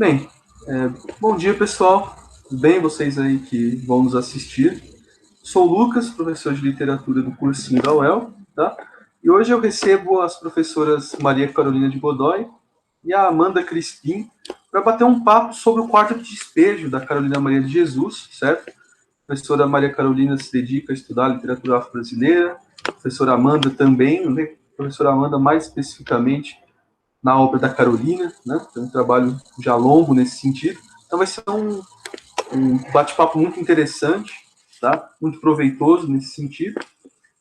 Bem, bom dia pessoal, tudo bem? Vocês aí que vão nos assistir. Sou o Lucas, professor de literatura do cursinho da UEL, tá? E hoje eu recebo as professoras Maria Carolina de Godoy e a Amanda Crispim para bater um papo sobre o quarto de despejo da Carolina Maria de Jesus, certo? A professora Maria Carolina se dedica a estudar literatura afro-brasileira, a professora Amanda também, né? A professora Amanda mais especificamente na obra da Carolina, né? Tem um trabalho já longo nesse sentido. Então vai ser um bate-papo muito interessante, tá? Muito proveitoso nesse sentido.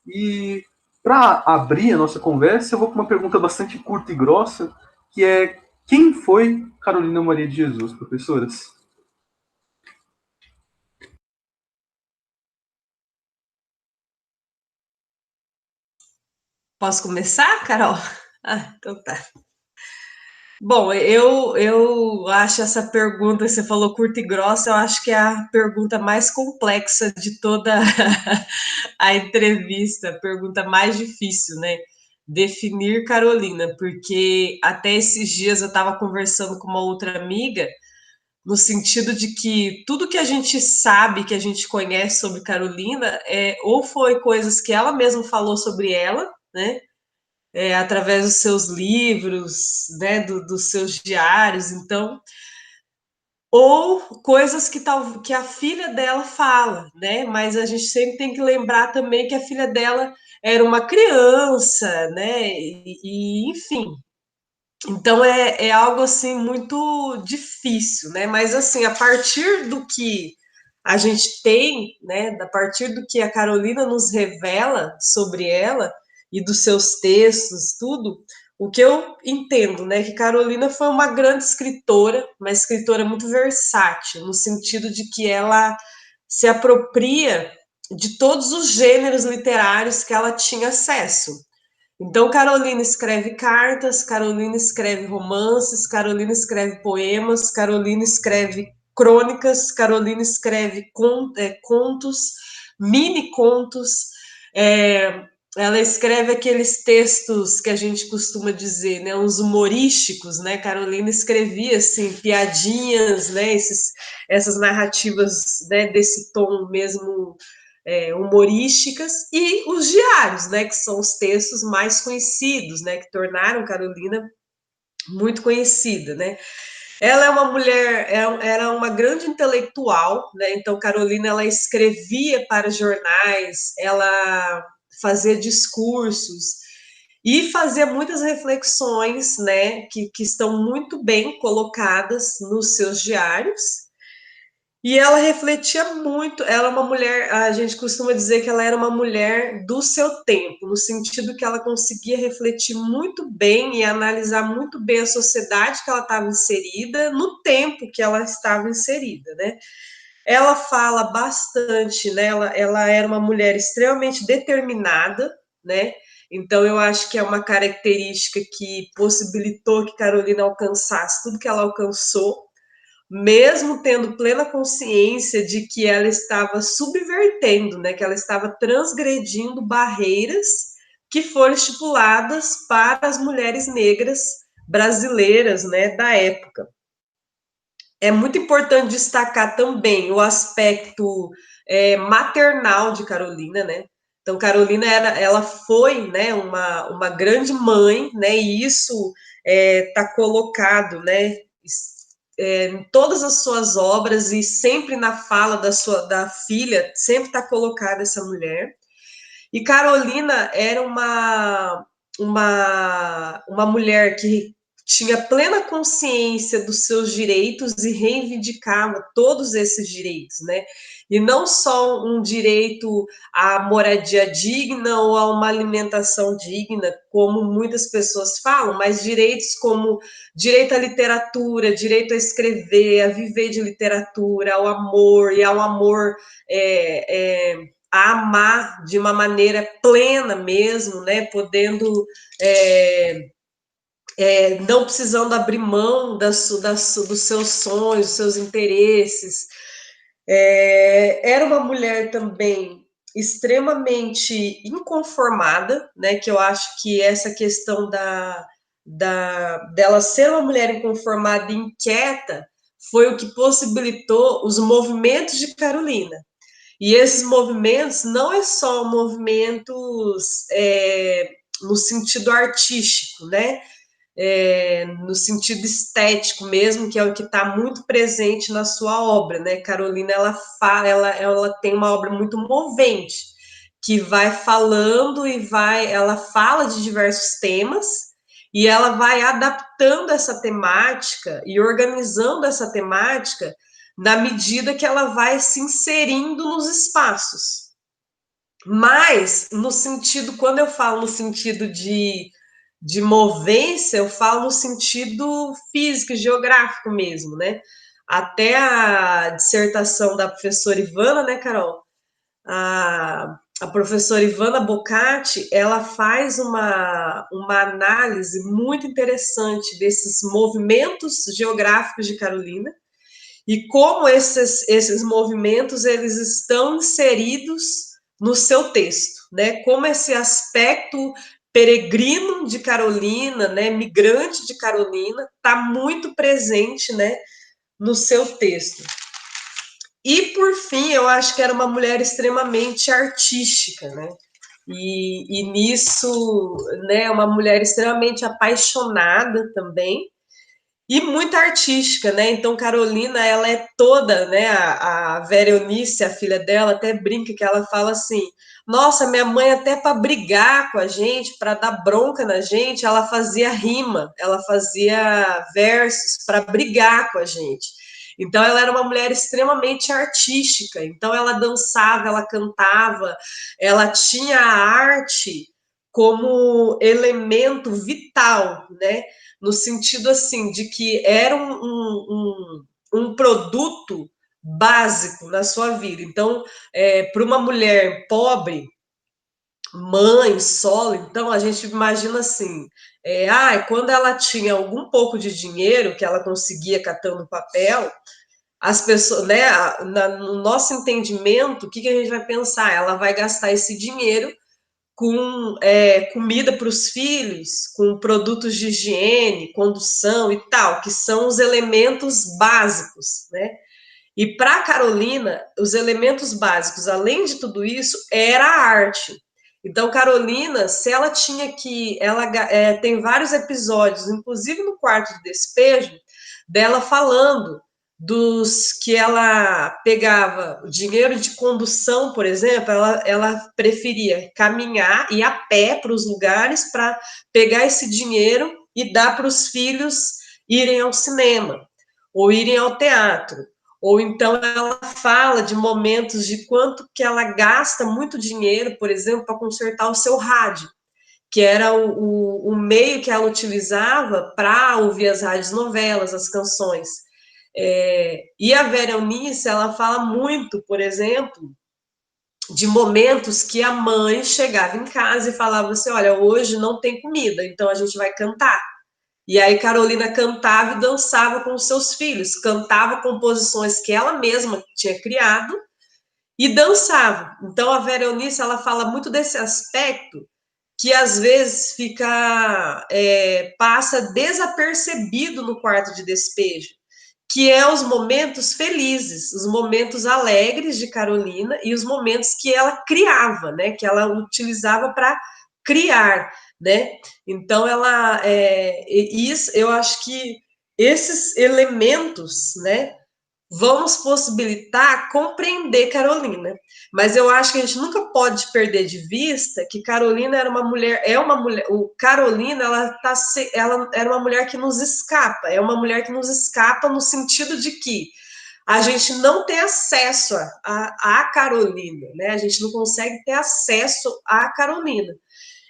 E para abrir a nossa conversa, eu vou com uma pergunta bastante curta e grossa, que é: quem foi Carolina Maria de Jesus, professoras? Posso começar, Carol? Então tá. Bom, eu acho essa pergunta, você falou curta e grossa, eu acho que é a pergunta mais complexa de toda a entrevista, a pergunta mais difícil, né? Definir Carolina, porque até esses dias eu estava conversando com uma outra amiga, no sentido de que tudo que a gente sabe, que a gente conhece sobre Carolina, ou foi coisas que ela mesma falou sobre ela, né? Através dos seus livros, né, dos seus diários, então, ou coisas que a filha dela fala, né? Mas a gente sempre tem que lembrar também que a filha dela era uma criança, né? Enfim, então é algo assim muito difícil, né? Mas assim, a partir do que a gente tem, né? A partir do que a Carolina nos revela sobre ela e dos seus textos, tudo, o que eu entendo, né? Que Carolina foi uma grande escritora, uma escritora muito versátil, no sentido de que ela se apropria de todos os gêneros literários que ela tinha acesso. Então, Carolina escreve cartas, Carolina escreve romances, Carolina escreve poemas, Carolina escreve crônicas, Carolina escreve contos, mini contos. É, ela escreve aqueles textos que a gente costuma dizer, né, uns humorísticos, né? Carolina escrevia assim piadinhas, né? Essas narrativas, né, desse tom mesmo humorísticas, e os diários, né, que são os textos mais conhecidos, né, que tornaram Carolina muito conhecida, né. Ela é uma mulher, era uma grande intelectual, né, então Carolina ela escrevia para jornais, ela fazia discursos e fazia muitas reflexões, né, que estão muito bem colocadas nos seus diários. E ela refletia muito, ela é uma mulher, a gente costuma dizer que ela era uma mulher do seu tempo, no sentido que ela conseguia refletir muito bem e analisar muito bem a sociedade que ela estava inserida, no tempo que ela estava inserida, né? Ela fala bastante, né? Ela era uma mulher extremamente determinada, né? Então eu acho que é uma característica que possibilitou que Carolina alcançasse tudo que ela alcançou, mesmo tendo plena consciência de que ela estava subvertendo, né, que ela estava transgredindo barreiras que foram estipuladas para as mulheres negras brasileiras, né, da época. É muito importante destacar também o aspecto maternal de Carolina, né? Então, Carolina ela foi, né, uma grande mãe, né? E isso está colocado, né, em todas as suas obras e sempre na fala da filha, sempre está colocada essa mulher. E Carolina era uma mulher que tinha plena consciência dos seus direitos e reivindicava todos esses direitos, né? E não só um direito à moradia digna ou a uma alimentação digna, como muitas pessoas falam, mas direitos como direito à literatura, direito a escrever, a viver de literatura, ao amor e ao amor a amar de uma maneira plena mesmo, né? Podendo não precisando abrir mão dos seus sonhos, dos seus interesses. Era uma mulher também extremamente inconformada, né? Que eu acho que essa questão dela ser uma mulher inconformada e inquieta foi o que possibilitou os movimentos de Carolina. E esses movimentos não é só movimentos no sentido artístico, né? No sentido estético mesmo, que é o que está muito presente na sua obra, né? Carolina, ela tem uma obra muito movente, que vai falando ela fala de diversos temas, e ela vai adaptando essa temática e organizando essa temática na medida que ela vai se inserindo nos espaços. Mas, no sentido, quando eu falo no sentido de movência, eu falo no sentido físico, geográfico mesmo, né? Até a dissertação da professora Ivana, né, Carol? A professora Ivana Bocati, ela faz uma análise muito interessante desses movimentos geográficos de Carolina e como esses movimentos eles estão inseridos no seu texto, né? Como esse aspecto peregrino de Carolina, né, migrante de Carolina, está muito presente, né, no seu texto. E, por fim, eu acho que era uma mulher extremamente artística, né? E nisso, né, uma mulher extremamente apaixonada também, e muito artística, né? Então, Carolina, ela é toda, né? A Vera Eunice, a filha dela, até brinca que ela fala assim: nossa, minha mãe, até para brigar com a gente, para dar bronca na gente, ela fazia rima, ela fazia versos para brigar com a gente. Então, ela era uma mulher extremamente artística. Então, ela dançava, ela cantava, ela tinha a arte como elemento vital, né? No sentido assim de que era um produto básico na sua vida. Então, para uma mulher pobre, mãe, solo, então a gente imagina assim, quando ela tinha algum pouco de dinheiro que ela conseguia catando papel, as pessoas, né, no nosso entendimento, o que a gente vai pensar? Ela vai gastar esse dinheiro com comida para os filhos, com produtos de higiene, condução e tal, que são os elementos básicos, né? E para Carolina, os elementos básicos, além de tudo isso, era a arte. Então, Carolina, se ela tinha que. Ela tem vários episódios, inclusive no quarto de despejo, dela falando dos que ela pegava o dinheiro de condução, por exemplo, ela preferia caminhar e ir a pé para os lugares para pegar esse dinheiro e dar para os filhos irem ao cinema ou irem ao teatro. Ou então ela fala de momentos de quanto que ela gasta muito dinheiro, por exemplo, para consertar o seu rádio, que era o meio que ela utilizava para ouvir as rádios novelas, as canções. E a Vera Eunice, ela fala muito, por exemplo, de momentos que a mãe chegava em casa e falava assim, olha, hoje não tem comida, então a gente vai cantar. E aí Carolina cantava e dançava com os seus filhos, cantava composições que ela mesma tinha criado e dançava. Então a Vera Eunice, ela fala muito desse aspecto que às vezes passa desapercebido no quarto de despejo, que é os momentos felizes, os momentos alegres de Carolina e os momentos que ela criava, né, que ela utilizava para criar, né? Então isso, eu acho que esses elementos, né, vão nos possibilitar compreender Carolina. Mas eu acho que a gente nunca pode perder de vista que Carolina Carolina, ela era uma mulher que nos escapa, é uma mulher que nos escapa no sentido de que a gente não tem acesso a Carolina, né? A gente não consegue ter acesso a Carolina.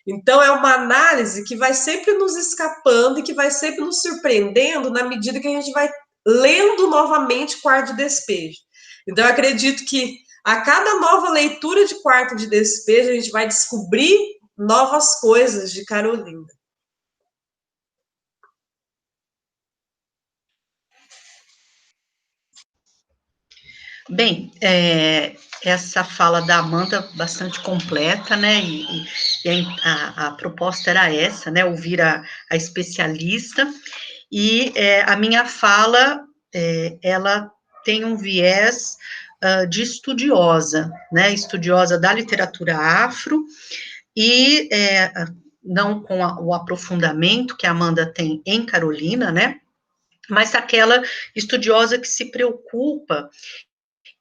Então, é uma análise que vai sempre nos escapando e que vai sempre nos surpreendendo na medida que a gente vai lendo novamente Quarto de Despejo. Então, eu acredito que a cada nova leitura de Quarto de Despejo, a gente vai descobrir novas coisas de Carolina. Bem, essa fala da Amanda bastante completa, né? E a proposta era essa, né, ouvir a especialista, e a minha fala, ela tem um viés de estudiosa, né, estudiosa da literatura afro, e não com o aprofundamento que a Amanda tem em Carolina, né, mas aquela estudiosa que se preocupa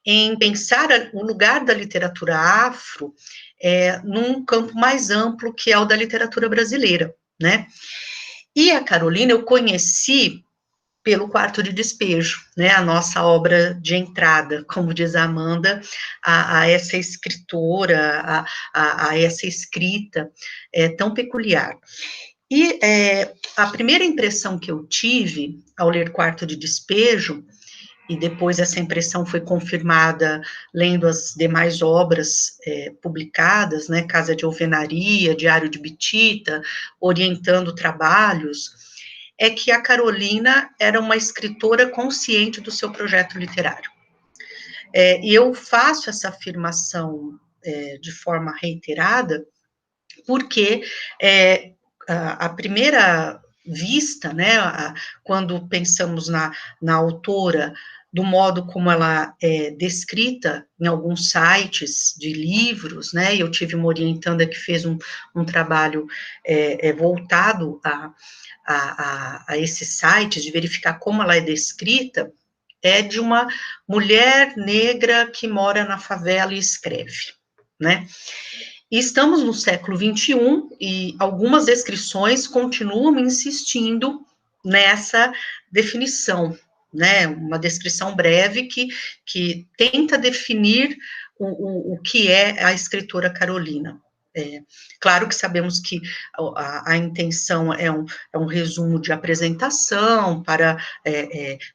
em pensar o lugar da literatura afro num campo mais amplo, que é o da literatura brasileira, né? E a Carolina eu conheci pelo Quarto de Despejo, né, a nossa obra de entrada, como diz a Amanda, a essa escritora, a essa escrita tão peculiar. E a primeira impressão que eu tive ao ler Quarto de Despejo, e depois essa impressão foi confirmada lendo as demais obras publicadas, né, Casa de Alvenaria, Diário de Bitita, Orientando Trabalhos, é que a Carolina era uma escritora consciente do seu projeto literário. E eu faço essa afirmação de forma reiterada, porque a primeira vista, né, quando pensamos na autora, do modo como ela é descrita em alguns sites de livros, né, eu tive uma orientanda que fez um trabalho voltado a esses sites, de verificar como ela é descrita, é de uma mulher negra que mora na favela e escreve, né. E estamos no século XXI e algumas descrições continuam insistindo nessa definição, né, uma descrição breve que tenta definir o que é a escritora Carolina. Claro que sabemos que a intenção é um resumo de apresentação para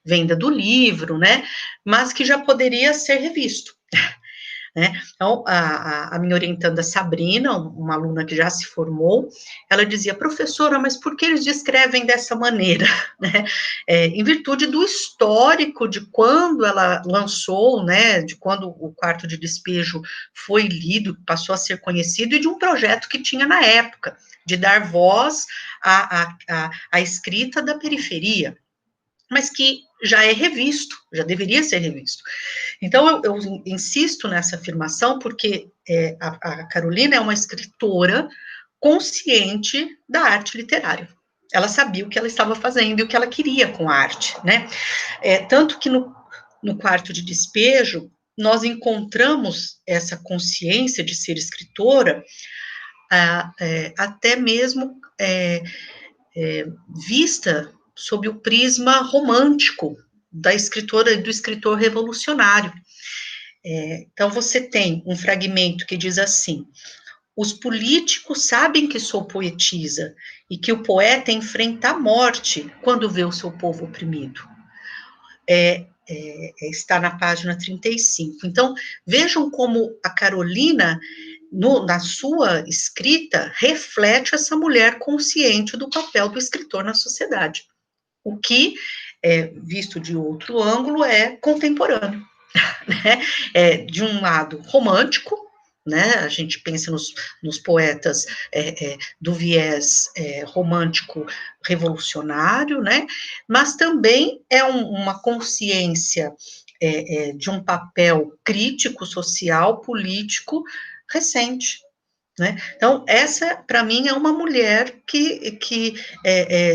venda do livro, né, mas que já poderia ser revisto. Né? Então, a minha orientanda Sabrina, uma aluna que já se formou, ela dizia, professora, mas por que eles descrevem dessa maneira? Né? Em virtude do histórico de quando ela lançou, né, de quando o Quarto de Despejo foi lido, passou a ser conhecido, e de um projeto que tinha na época, de dar voz à escrita da periferia, mas que já é revisto, já deveria ser revisto. Então, eu insisto nessa afirmação, porque a Carolina é uma escritora consciente da arte literária. Ela sabia o que ela estava fazendo e o que ela queria com a arte, né? Tanto que no Quarto de Despejo, nós encontramos essa consciência de ser escritora, até mesmo vista sob o prisma romântico da escritora e do escritor revolucionário. Então, você tem um fragmento que diz assim, os políticos sabem que sou poetisa e que o poeta enfrenta a morte quando vê o seu povo oprimido. Está na página 35. Então, vejam como a Carolina, na sua escrita, reflete essa mulher consciente do papel do escritor na sociedade. O que, visto de outro ângulo, é contemporâneo, né? De um lado romântico, né? A gente pensa nos poetas do viés romântico revolucionário, né? Mas também é uma consciência de um papel crítico, social, político recente. Né? Então, essa, para mim, é uma mulher que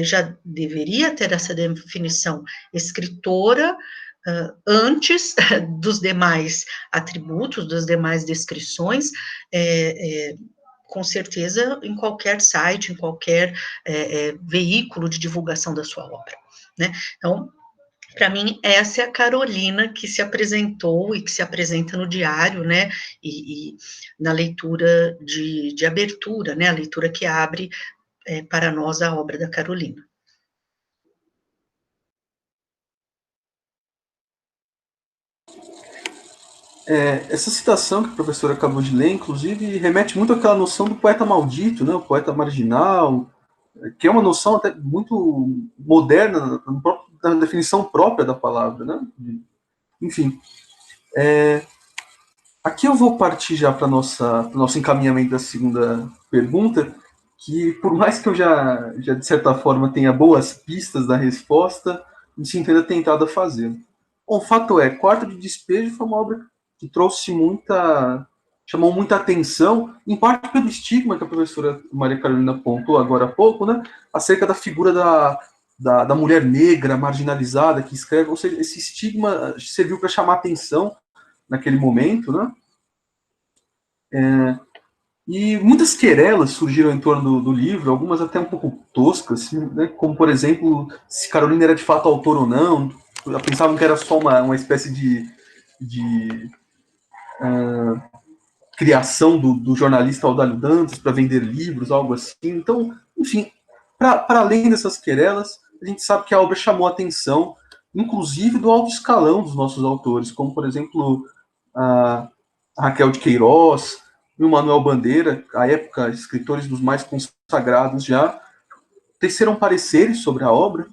já deveria ter essa definição escritora antes dos demais atributos, das demais descrições, com certeza, em qualquer site, em qualquer veículo de divulgação da sua obra. Né? Então, para mim, essa é a Carolina que se apresentou e que se apresenta no diário, né, e na leitura de abertura, né, a leitura que abre para nós a obra da Carolina. Essa citação que a professora acabou de ler, inclusive, remete muito àquela noção do poeta maldito, né, o poeta marginal, que é uma noção até muito moderna na definição própria da palavra, né? Enfim, aqui eu vou partir já para nosso encaminhamento da segunda pergunta, que por mais que eu já de certa forma tenha boas pistas da resposta, me sinto ainda tentado a fazer. Bom, o fato é, Quarto de Despejo foi uma obra que chamou muita atenção, em parte pelo estigma que a professora Maria Carolina apontou agora há pouco, né, acerca da figura da mulher negra marginalizada que escreve, ou seja, esse estigma serviu para chamar atenção naquele momento, né? E muitas querelas surgiram em torno do livro, algumas até um pouco toscas, assim, né? Como, por exemplo, se Carolina era de fato autor ou não. Pensavam que era só uma espécie de criação do jornalista Audálio Dantas para vender livros, algo assim. Então, enfim, para além dessas querelas, a gente sabe que a obra chamou a atenção, inclusive do alto escalão dos nossos autores, como, por exemplo, a Raquel de Queiroz e o Manuel Bandeira, à época, escritores dos mais consagrados já, teceram pareceres sobre a obra,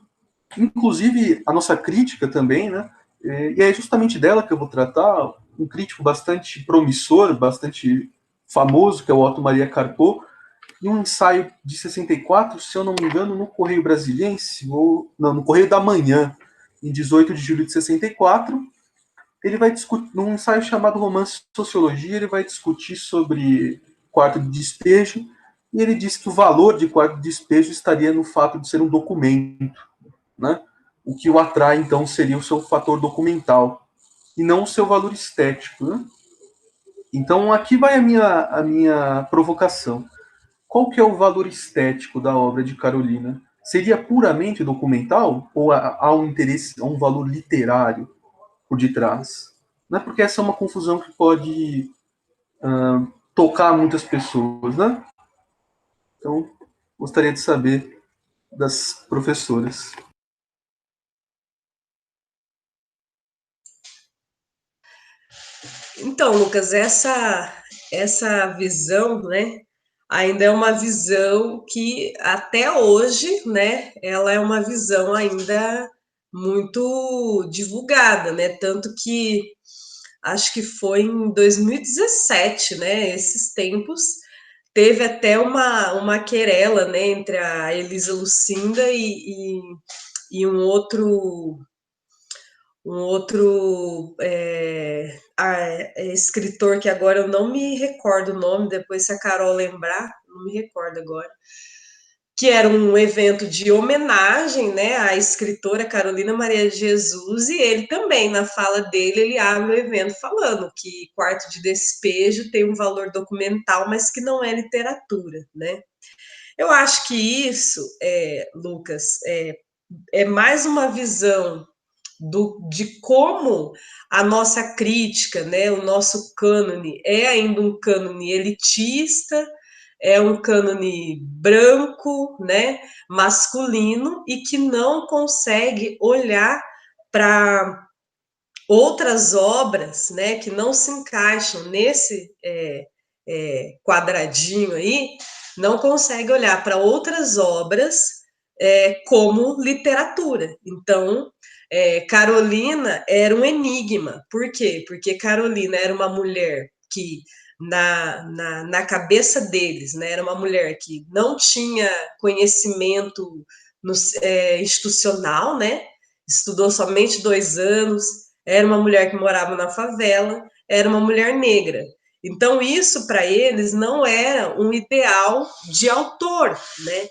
inclusive a nossa crítica também, né? E é justamente dela que eu vou tratar, um crítico bastante promissor, bastante famoso, que é o Otto Maria Carpo, e um ensaio de 64, se eu não me engano, no Correio Brasiliense, ou não, no Correio da Manhã, em 18 de julho de 64, ele vai discutir, num ensaio chamado Romance e Sociologia, ele vai discutir sobre quarto de despejo, e ele diz que o valor de quarto de despejo estaria no fato de ser um documento, né? O que o atrai, então, seria o seu fator documental, e não o seu valor estético, né? Então, aqui vai a minha provocação. Qual que é o valor estético da obra de Carolina? Seria puramente documental ou há um interesse, há um valor literário por detrás? Não é porque essa é uma confusão que pode tocar muitas pessoas, né? Então, gostaria de saber das professoras. Então, Lucas, essa visão, né, ainda é uma visão que até hoje, né, ela é uma visão ainda muito divulgada, né, tanto que acho que foi em 2017, né, esses tempos, teve até uma querela, né, entre a Elisa Lucinda e um outro escritor que agora eu não me recordo o nome, depois se a Carol lembrar, não me recordo agora, que era um evento de homenagem, né, à escritora Carolina Maria de Jesus, e ele também, na fala dele, ele abre o evento falando que Quarto de Despejo tem um valor documental, mas que não é literatura, né? Eu acho que isso, Lucas, é mais uma visão de como a nossa crítica, né, o nosso cânone é ainda um cânone elitista, é um cânone branco, né, masculino, e que não consegue olhar para outras obras, né, que não se encaixam nesse quadradinho aí, não consegue olhar para outras obras como literatura. Então, Carolina era um enigma. Por quê? Porque Carolina era uma mulher que, na cabeça deles, né, era uma mulher que não tinha conhecimento institucional, né? Estudou somente 2 anos, era uma mulher que morava na favela, era uma mulher negra. Então, isso para eles não era um ideal de autor, né?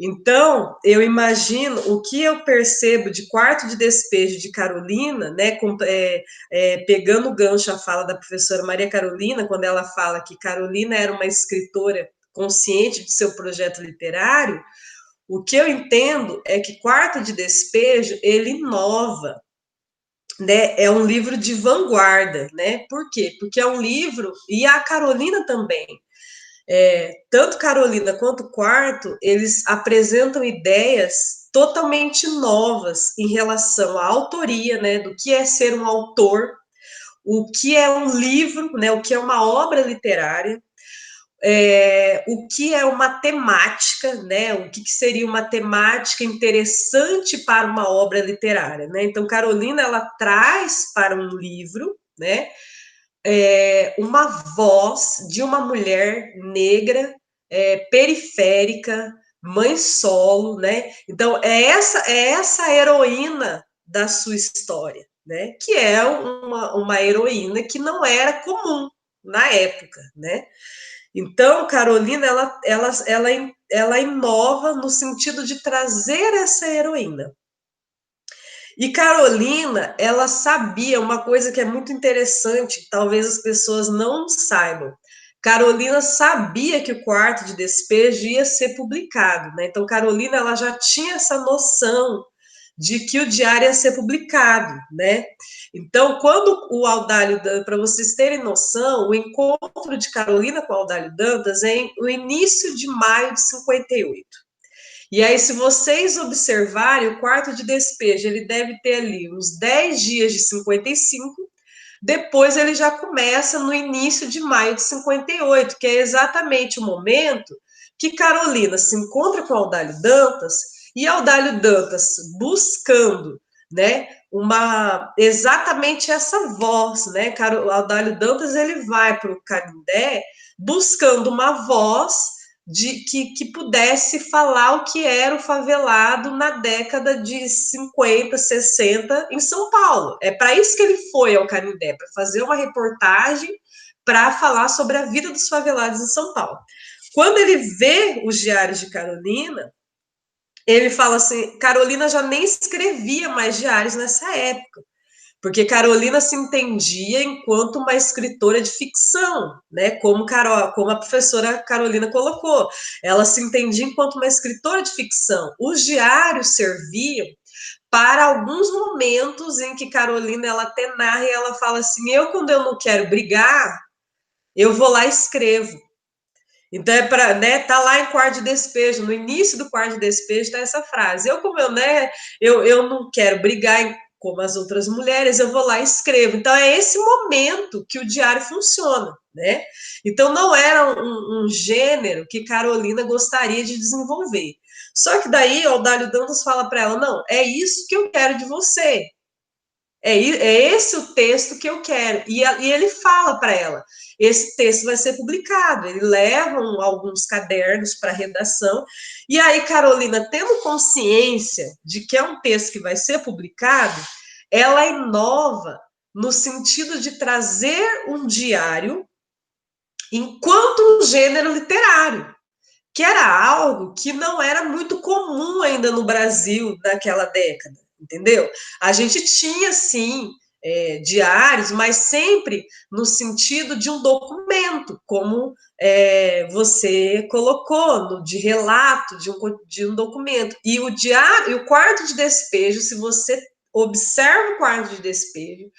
Então, eu imagino o que eu percebo de Quarto de Despejo de Carolina, né, pegando o gancho a fala da professora Maria Carolina, quando ela fala que Carolina era uma escritora consciente de seu projeto literário, o que eu entendo é que Quarto de Despejo, ele inova, né, é um livro de vanguarda, né? Por quê? Porque é um livro, e a Carolina também, tanto Carolina quanto Quarto, eles apresentam ideias totalmente novas em relação à autoria, né, do que é ser um autor, o que é um livro, né, o que é uma obra literária, o que é uma temática, né, o que seria uma temática interessante para uma obra literária, né? Então, Carolina, ela traz para um livro, né, uma voz de uma mulher negra, periférica, mãe solo, né? Então, é essa heroína da sua história, né? Que é uma heroína que não era comum na época, né? Então, Carolina, ela inova no sentido de trazer essa heroína. E Carolina, ela sabia uma coisa que é muito interessante, talvez as pessoas não saibam. Carolina sabia que o Quarto de Despejo ia ser publicado, né? Então, Carolina, ela já tinha essa noção de que o diário ia ser publicado, né? Então, quando o Audálio Dantas, para vocês terem noção, o encontro de Carolina com o Audálio Dantas é no início de maio de 58. E aí, se vocês observarem, o Quarto de Despejo, ele deve ter ali uns 10 dias de 55, depois ele já começa no início de maio de 58, que é exatamente o momento que Carolina se encontra com Audálio Dantas, e Audálio Dantas buscando, né, exatamente essa voz, né? Audálio Dantas, ele vai para o Canindé buscando uma voz que pudesse falar o que era o favelado na década de 50, 60 em São Paulo. É para isso que ele foi ao Canindé, para fazer uma reportagem para falar sobre a vida dos favelados em São Paulo. Quando ele vê os diários de Carolina, ele fala assim, Carolina já nem escrevia mais diários nessa época, porque Carolina se entendia enquanto uma escritora de ficção, né? Como a professora Carolina colocou. Ela se entendia enquanto uma escritora de ficção. Os diários serviam para alguns momentos em que Carolina, ela até narra e ela fala assim, quando eu não quero brigar, eu vou lá e escrevo. Então, tá lá em Quarto de Despejo, no início do Quarto de Despejo está essa frase, eu não quero brigar como as outras mulheres, eu vou lá e escrevo. Então, é esse momento que o diário funciona, né? Então, não era um gênero que Carolina gostaria de desenvolver. Só que daí, o Audálio Dantas fala para ela, não, é isso que eu quero de você. É esse o texto que eu quero. E ele fala para ela, esse texto vai ser publicado. Ele leva alguns cadernos para redação. E aí, Carolina, tendo consciência de que é um texto que vai ser publicado, ela inova no sentido de trazer um diário enquanto um gênero literário, que era algo que não era muito comum ainda no Brasil naquela década. Entendeu? A gente tinha, sim, diários, mas sempre no sentido de um documento, como você colocou, de relato de um documento. E o diário, o Quarto de Despejo, se você observa o Quarto de Despejo,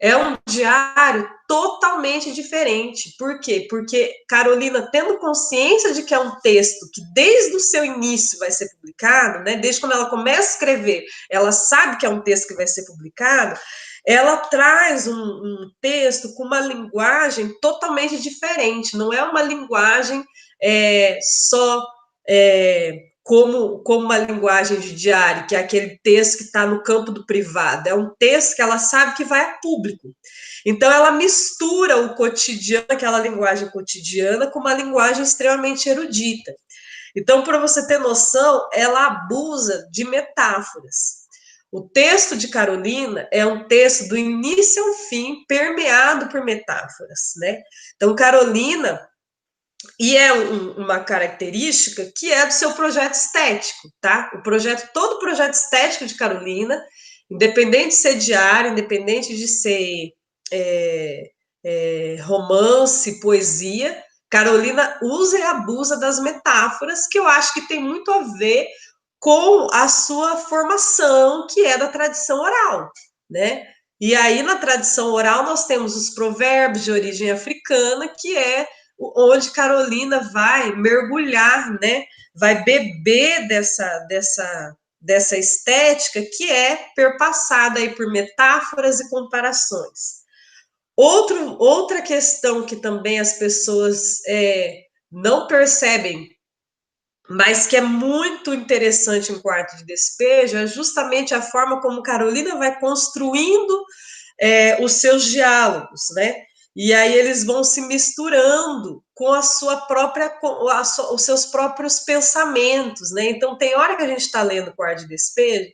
é um diário totalmente diferente. Por quê? Porque Carolina, tendo consciência de que é um texto que desde o seu início vai ser publicado, né, desde quando ela começa a escrever, ela sabe que é um texto que vai ser publicado, ela traz um texto com uma linguagem totalmente diferente, não é uma linguagem só como uma linguagem de diário, que é aquele texto que está no campo do privado, é um texto que ela sabe que vai a público. Então, ela mistura o cotidiano, aquela linguagem cotidiana, com uma linguagem extremamente erudita. Então, para você ter noção, ela abusa de metáforas. O texto de Carolina é um texto do início ao fim, permeado por metáforas, né? Então, Carolina, e é uma característica que é do seu projeto estético, tá? Todo o projeto estético de Carolina, independente de ser diário, independente de ser romance, poesia, Carolina usa e abusa das metáforas, que eu acho que tem muito a ver com a sua formação, que é da tradição oral, né? E aí, na tradição oral, nós temos os provérbios de origem africana, que é onde Carolina vai mergulhar, né? Vai beber dessa estética que é perpassada aí por metáforas e comparações. Outra questão que também as pessoas não percebem, mas que é muito interessante em Quarto de Despejo, é justamente a forma como Carolina vai construindo os seus diálogos, né? E aí eles vão se misturando com a sua própria, os seus próprios pensamentos, né? Então tem hora que a gente está lendo Quarto de Despejo,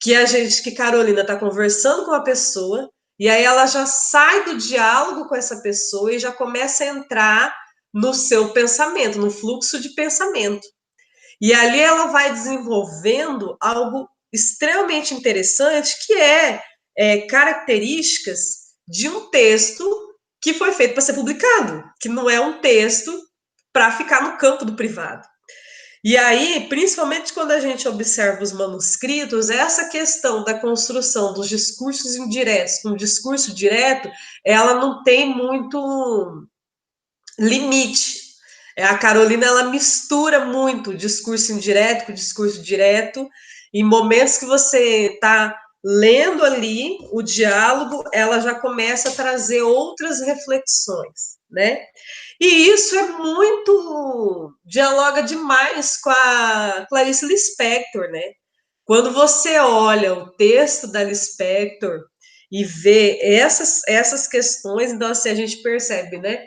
que Carolina está conversando com a pessoa, e aí ela já sai do diálogo com essa pessoa e já começa a entrar no seu pensamento, no fluxo de pensamento. E ali ela vai desenvolvendo algo extremamente interessante, que é características de um texto que foi feito para ser publicado, que não é um texto para ficar no campo do privado. E aí, principalmente quando a gente observa os manuscritos, essa questão da construção dos discursos indiretos com o discurso direto, ela não tem muito limite. A Carolina, ela mistura muito o discurso indireto com o discurso direto. Em momentos que você está lendo ali o diálogo, ela já começa a trazer outras reflexões, né? E isso é muito... dialoga demais com a Clarice Lispector, né? Quando você olha o texto da Lispector e vê essas questões, então assim, a gente percebe, né?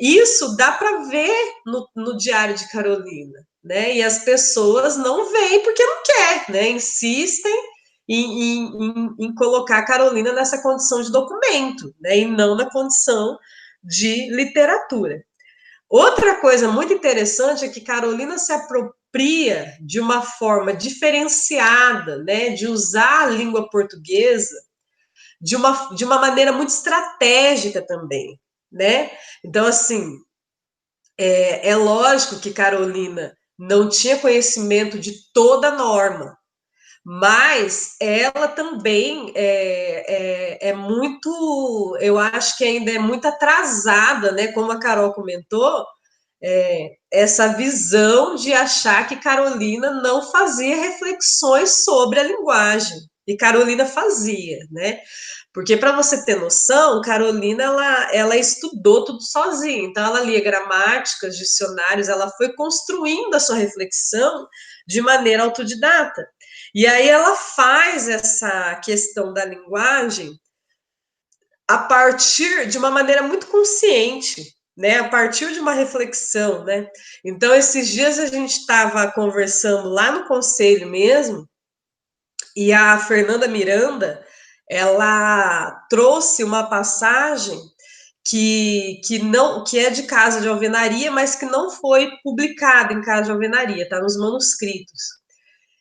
Isso dá para ver no Diário de Carolina, né? E as pessoas não veem porque não quer, né? Insistem em colocar a Carolina nessa condição de documento, né? E não na condição de literatura. Outra coisa muito interessante é que Carolina se apropria de uma forma diferenciada, né? De usar a língua portuguesa de uma maneira muito estratégica também, né? Então, assim, é lógico que Carolina não tinha conhecimento de toda a norma, mas ela também é muito, eu acho que ainda é muito atrasada, né? Como a Carol comentou, essa visão de achar que Carolina não fazia reflexões sobre a linguagem. E Carolina fazia, né? Porque, para você ter noção, Carolina, ela estudou tudo sozinha. Então, ela lia gramáticas, dicionários, ela foi construindo a sua reflexão de maneira autodidata. E aí ela faz essa questão da linguagem a partir de uma maneira muito consciente, né? A partir de uma reflexão, né? Então, esses dias a gente estava conversando lá no conselho mesmo, e a Fernanda Miranda, ela trouxe uma passagem que é de Casa de Alvenaria, mas que não foi publicada em Casa de Alvenaria, está nos manuscritos.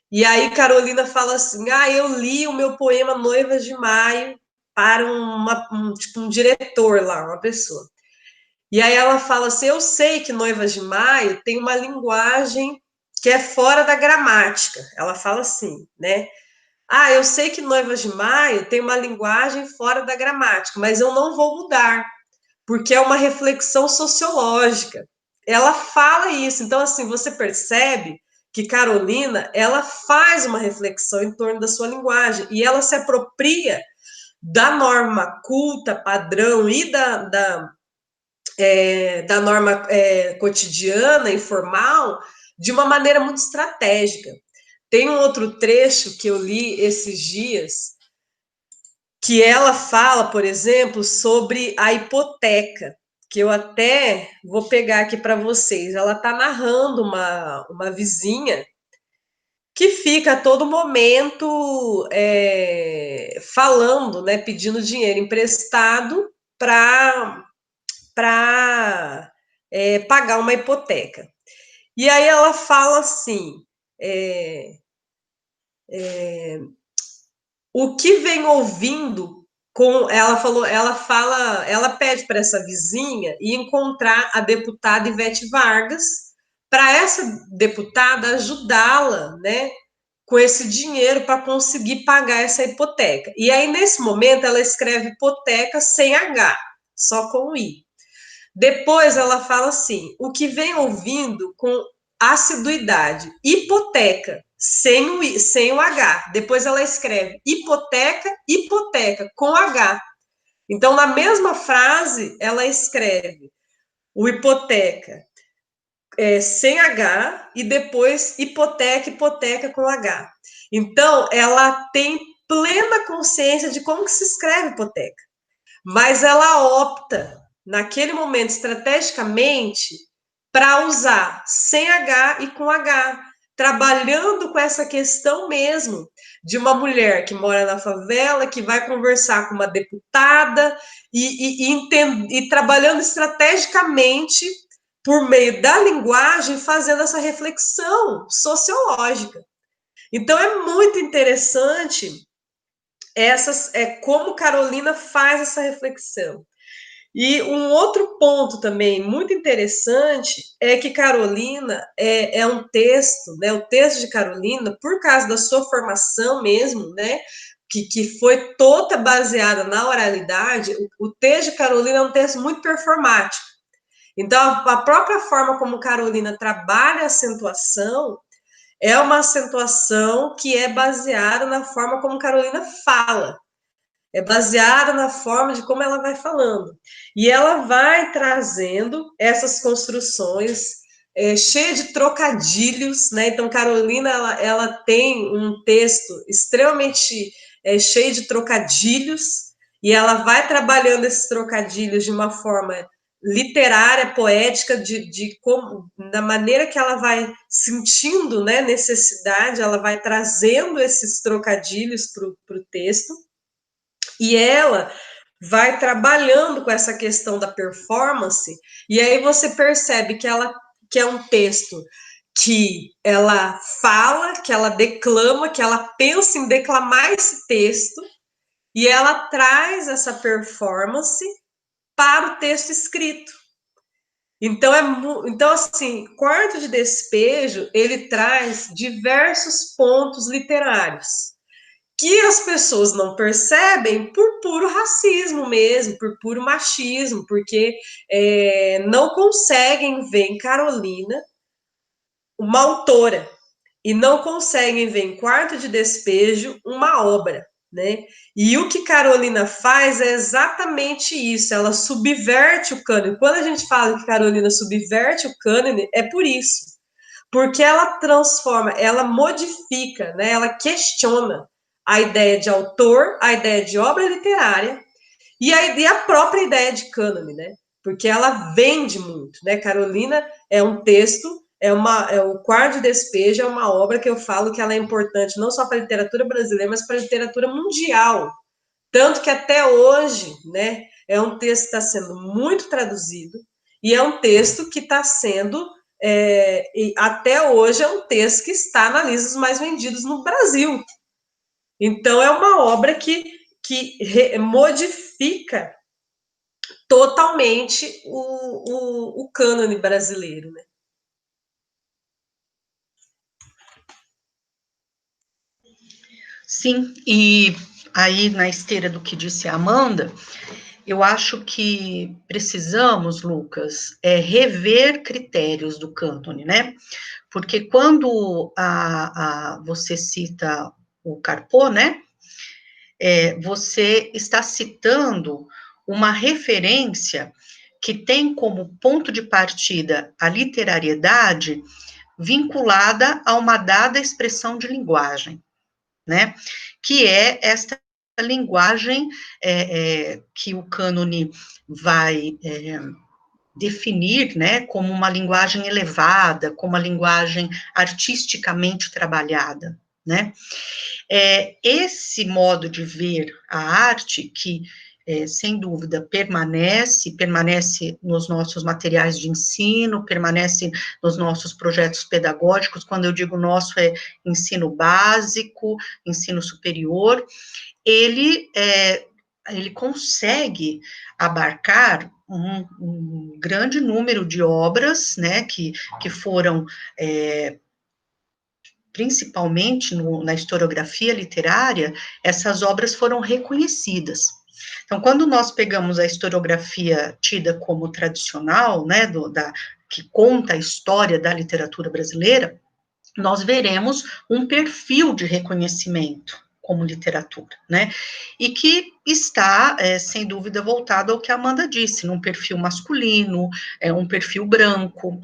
E aí Carolina fala assim: eu li o meu poema Noivas de Maio para um diretor lá, uma pessoa. E aí ela fala assim: eu sei que Noivas de Maio tem uma linguagem que é fora da gramática. Ela fala assim, né? Eu sei que Noivas de Maio tem uma linguagem fora da gramática, mas eu não vou mudar, porque é uma reflexão sociológica. Ela fala isso. Então, assim, você percebe que Carolina, ela faz uma reflexão em torno da sua linguagem, e ela se apropria da norma culta, padrão, e da norma cotidiana, informal, de uma maneira muito estratégica. Tem um outro trecho que eu li esses dias, que ela fala, por exemplo, sobre a hipoteca, que eu até vou pegar aqui para vocês. Ela está narrando uma vizinha que fica a todo momento falando, né, pedindo dinheiro emprestado para pagar uma hipoteca. E aí ela fala assim, o que vem ouvindo ela pede para essa vizinha ir encontrar a deputada Ivete Vargas, para essa deputada ajudá-la, né, com esse dinheiro para conseguir pagar essa hipoteca. E aí, nesse momento, ela escreve hipoteca sem H, só com I. Depois ela fala assim: o que vem ouvindo com assiduidade, hipoteca, sem o H. Depois ela escreve hipoteca, com H. Então, na mesma frase, ela escreve o hipoteca sem H e depois hipoteca com H. Então, ela tem plena consciência de como que se escreve hipoteca. mas ela opta, naquele momento, estrategicamente, para usar sem H e com H, trabalhando com essa questão mesmo de uma mulher que mora na favela, que vai conversar com uma deputada e trabalhando estrategicamente por meio da linguagem, fazendo essa reflexão sociológica. Então, é muito interessante como Carolina faz essa reflexão. E um outro ponto também muito interessante é que Carolina é um texto, né? O texto de Carolina, por causa da sua formação mesmo, né? Que foi toda baseada na oralidade, o texto de Carolina é um texto muito performático. Então, a própria forma como Carolina trabalha a acentuação é uma acentuação que é baseada na forma como Carolina fala. É baseada na forma de como ela vai falando. E ela vai trazendo essas construções cheias de trocadilhos, né? Então, Carolina, ela tem um texto extremamente cheio de trocadilhos, e ela vai trabalhando esses trocadilhos de uma forma literária, poética, da maneira que ela vai sentindo, né, necessidade, ela vai trazendo esses trocadilhos para o texto. E ela vai trabalhando com essa questão da performance, e aí você percebe que é um texto que ela fala, que ela declama, que ela pensa em declamar esse texto, e ela traz essa performance para o texto escrito. Então, assim, Quarto de Despejo, ele traz diversos pontos literários, que as pessoas não percebem por puro racismo mesmo, por puro machismo, porque não conseguem ver em Carolina uma autora, e não conseguem ver em Quarto de Despejo uma obra, né? E o que Carolina faz é exatamente isso, ela subverte o cânone. Quando a gente fala que Carolina subverte o cânone, é por isso, porque ela transforma, ela modifica, né? Ela questiona a ideia de autor, a ideia de obra literária e a própria ideia de cânone, né? Porque ela vende muito, né? Carolina é um texto, o Quarto de Despejo é uma obra que eu falo que ela é importante não só para a literatura brasileira, mas para a literatura mundial. Tanto que até hoje, né, é um texto que está sendo muito traduzido e é um texto que está sendo, até hoje, é um texto que está na lista dos mais vendidos no Brasil. Então, é uma obra que modifica totalmente o cânone brasileiro, né? Sim, e aí na esteira do que disse a Amanda, eu acho que precisamos, Lucas, rever critérios do cânone, né? Porque quando você cita o Carpo, né? Você está citando uma referência que tem como ponto de partida a literariedade vinculada a uma dada expressão de linguagem, né? Que é esta linguagem que o cânone vai definir, né, como uma linguagem elevada, como uma linguagem artisticamente trabalhada, né? Esse modo de ver a arte que, sem dúvida, permanece nos nossos materiais de ensino, permanece nos nossos projetos pedagógicos. Quando eu digo nosso, é ensino básico, ensino superior. Ele consegue abarcar um grande número de obras, né, que foram principalmente na historiografia literária, essas obras foram reconhecidas. Então, quando nós pegamos a historiografia tida como tradicional, né, que conta a história da literatura brasileira, nós veremos um perfil de reconhecimento como literatura, né, e que está, sem dúvida, voltado ao que a Amanda disse, num perfil masculino, um perfil branco,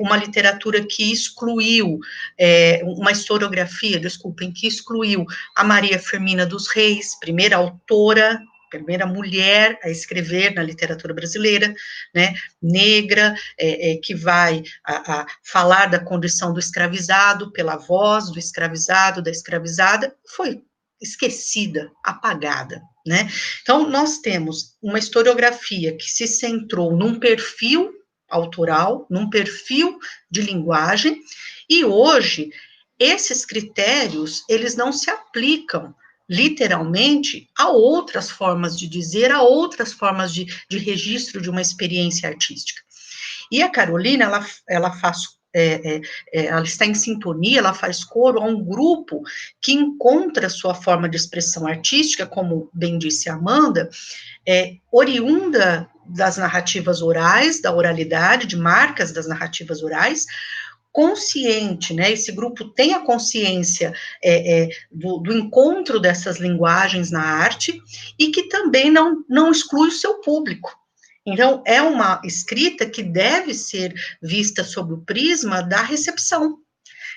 uma literatura que excluiu, uma historiografia, desculpem, que excluiu a Maria Firmina dos Reis, primeira autora primeira mulher a escrever na literatura brasileira, né, negra, que vai a falar da condição do escravizado pela voz do escravizado, da escravizada, foi esquecida, apagada, né? Então, nós temos uma historiografia que se centrou num perfil autoral, num perfil de linguagem, e hoje, esses critérios, eles não se aplicam literalmente a outras formas de dizer, a outras formas de registro de uma experiência artística. E a Carolina, ela faz, ela está em sintonia, ela faz coro a um grupo que encontra sua forma de expressão artística, como bem disse a Amanda, oriunda das narrativas orais, da oralidade, de marcas das narrativas orais, consciente, né, esse grupo tem a consciência do encontro dessas linguagens na arte, e que também não exclui o seu público. Então, é uma escrita que deve ser vista sob o prisma da recepção.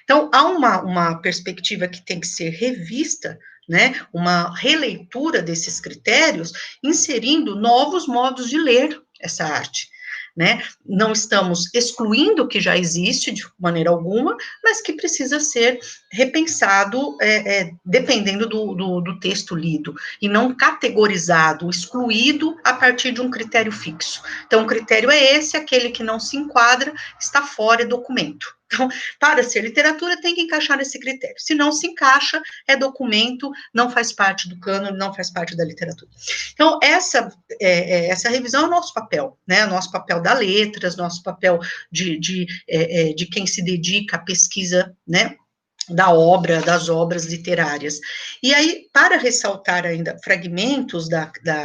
Então, há uma perspectiva que tem que ser revista, né, uma releitura desses critérios, inserindo novos modos de ler essa arte, né? Não estamos excluindo o que já existe de maneira alguma, mas que precisa ser repensado dependendo do texto lido, e não categorizado, excluído a partir de um critério fixo. Então, o critério é esse, aquele que não se enquadra, está fora do documento. Então, para ser literatura, tem que encaixar nesse critério. Se não se encaixa, é documento, não faz parte do cânone, não faz parte da literatura. Então, essa revisão é o nosso papel, né? O nosso papel da letras, nosso papel de quem se dedica à pesquisa, né, das obras literárias. E aí, para ressaltar ainda fragmentos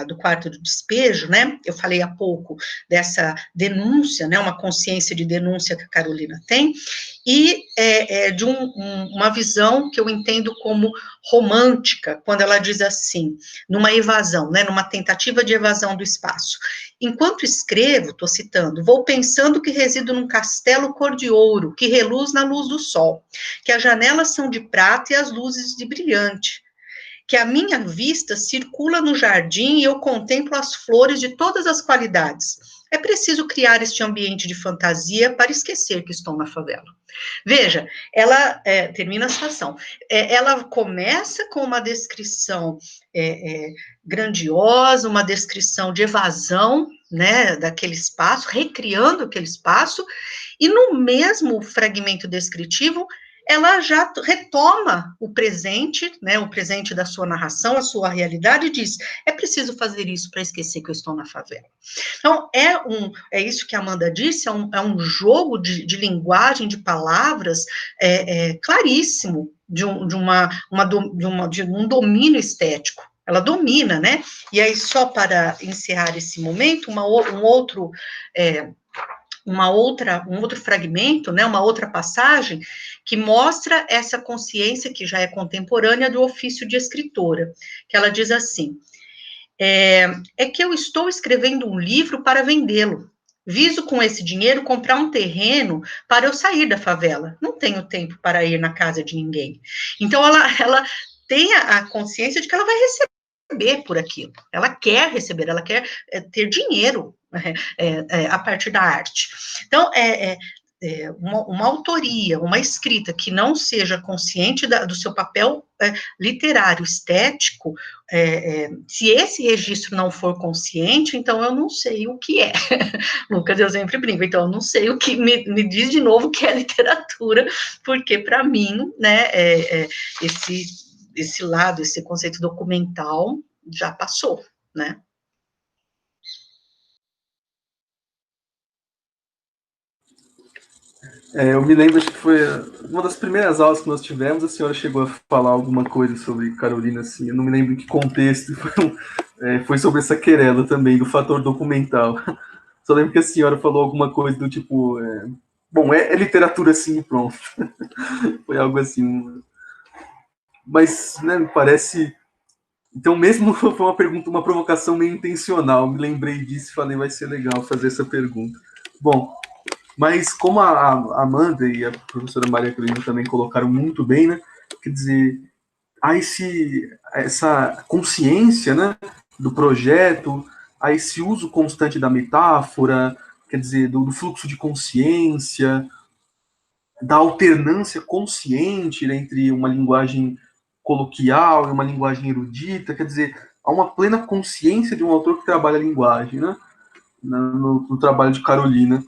do quarto de despejo, né, eu falei há pouco dessa denúncia, né, uma consciência de denúncia que a Carolina tem, e de uma visão que eu entendo como romântica, quando ela diz assim, numa evasão, né, numa tentativa de evasão do espaço. Enquanto escrevo, estou citando, vou pensando que resido num castelo cor de ouro, que reluz na luz do sol, que as janelas são de prata e as luzes de brilhante, que a minha vista circula no jardim e eu contemplo as flores de todas as qualidades. É preciso criar este ambiente de fantasia para esquecer que estou na favela. Veja, ela termina a citação. Ela começa com uma descrição grandiosa, uma descrição de evasão, né, daquele espaço, recriando aquele espaço, e no mesmo fragmento descritivo, ela já retoma o presente, né, o presente da sua narração, a sua realidade, e diz, é preciso fazer isso para esquecer que eu estou na favela. Então, é isso que a Amanda disse, é um jogo de linguagem, de palavras, claríssimo, de um domínio estético. Ela domina, né? E aí, só para encerrar esse momento, um outro fragmento, né, uma outra passagem, que mostra essa consciência que já é contemporânea do ofício de escritora, que ela diz assim, é que eu estou escrevendo um livro para vendê-lo, viso com esse dinheiro comprar um terreno para eu sair da favela, não tenho tempo para ir na casa de ninguém. Então, ela tem a consciência de que ela vai receber por aquilo, ela quer receber, ela quer ter dinheiro a partir da arte. Então, uma autoria, uma escrita que não seja consciente do seu papel literário, estético, se esse registro não for consciente, então eu não sei o que é. Lucas, eu sempre brinco, então eu não sei o que, me diz de novo o que é literatura, porque para mim, né, esse lado, esse conceito documental já passou, né? Eu me lembro, acho que foi uma das primeiras aulas que nós tivemos, a senhora chegou a falar alguma coisa sobre Carolina, assim, eu não me lembro em que contexto, foi sobre essa querela também, do fator documental. Só lembro que a senhora falou alguma coisa do tipo, bom, é literatura assim e pronto. Foi algo assim. Mas, né, me parece... Então, mesmo foi uma pergunta, uma provocação meio intencional, me lembrei disso e falei, vai ser legal fazer essa pergunta. Bom, mas como a Amanda e a professora Maria Carolina também colocaram muito bem, né? Quer dizer, há essa consciência, né? do projeto, a esse uso constante da metáfora, quer dizer, do fluxo de consciência, da alternância consciente, né, entre uma linguagem coloquial e uma linguagem erudita, quer dizer, há uma plena consciência de um autor que trabalha a linguagem, né, no trabalho de Carolina.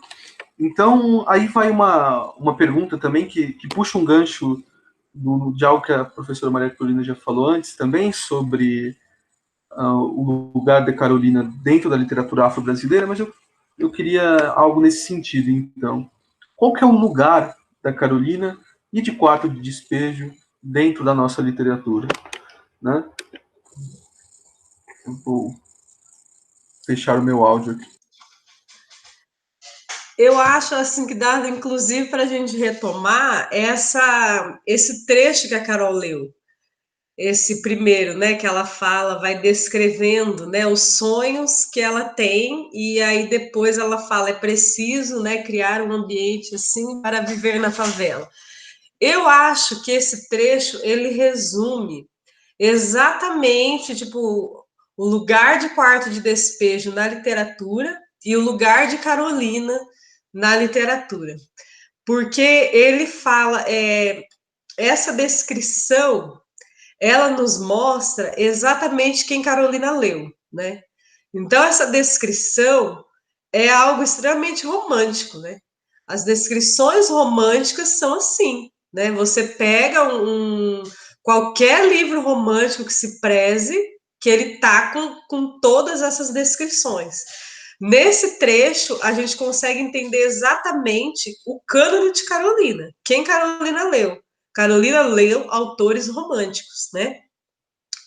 Então, aí vai uma pergunta também que puxa um gancho de algo que a professora Maria Carolina já falou antes também, sobre o lugar da Carolina dentro da literatura afro-brasileira, mas eu queria algo nesse sentido, então. Qual que é o lugar da Carolina e de Quarto de Despejo dentro da nossa literatura? Né? Eu vou fechar o meu áudio aqui. Eu acho assim que dá, inclusive, para a gente retomar esse trecho que a Carol leu, esse primeiro, né, que ela fala, vai descrevendo, né, os sonhos que ela tem, e aí depois ela fala, é preciso, né, criar um ambiente assim para viver na favela. Eu acho que esse trecho, ele resume exatamente, tipo, o lugar de Quarto de Despejo na literatura e o lugar de Carolina na literatura. Porque ele fala, essa descrição, ela nos mostra exatamente quem Carolina leu, né? Então, essa descrição é algo extremamente romântico, né? As descrições românticas são assim, né? Você pega qualquer livro romântico que se preze, que ele tá com todas essas descrições. Nesse trecho, a gente consegue entender exatamente o cânone de Carolina. Quem Carolina leu? Carolina leu autores românticos, né?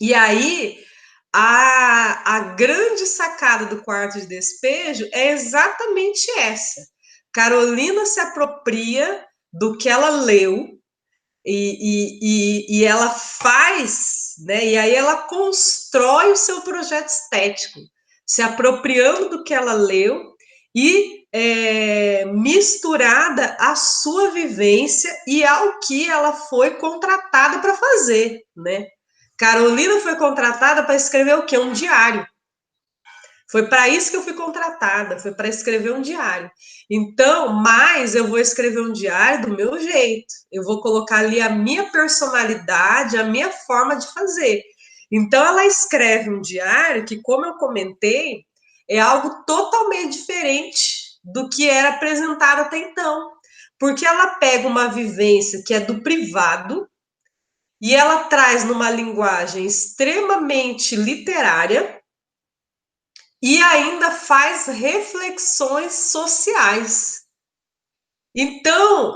E aí, a grande sacada do Quarto de Despejo é exatamente essa. Carolina se apropria do que ela leu e ela faz, né? E aí ela constrói o seu projeto estético, se apropriando do que ela leu e misturada à sua vivência e ao que ela foi contratada para fazer, né? Carolina foi contratada para escrever o quê? Um diário. Foi para isso que eu fui contratada, foi para escrever um diário. Então, mas eu vou escrever um diário do meu jeito. Eu vou colocar ali a minha personalidade, a minha forma de fazer. Então, ela escreve um diário que, como eu comentei, é algo totalmente diferente do que era apresentado até então. Porque ela pega uma vivência que é do privado e ela traz numa linguagem extremamente literária e ainda faz reflexões sociais. Então,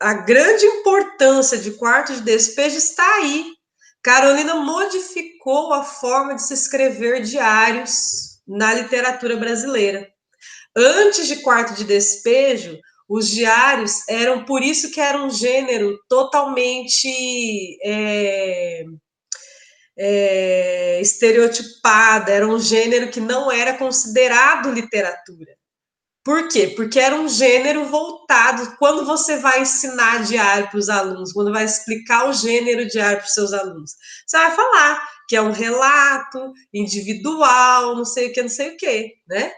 a grande importância de Quarto de Despejo está aí. Carolina modificou a forma de se escrever diários na literatura brasileira. Antes de Quarto de Despejo, os diários eram, por isso que era um gênero totalmente estereotipada, era um gênero que não era considerado literatura. Por quê? Porque era um gênero voltado. Quando você vai ensinar diário para os alunos, quando vai explicar o gênero diário para os seus alunos, você vai falar que é um relato individual, não sei o que, né?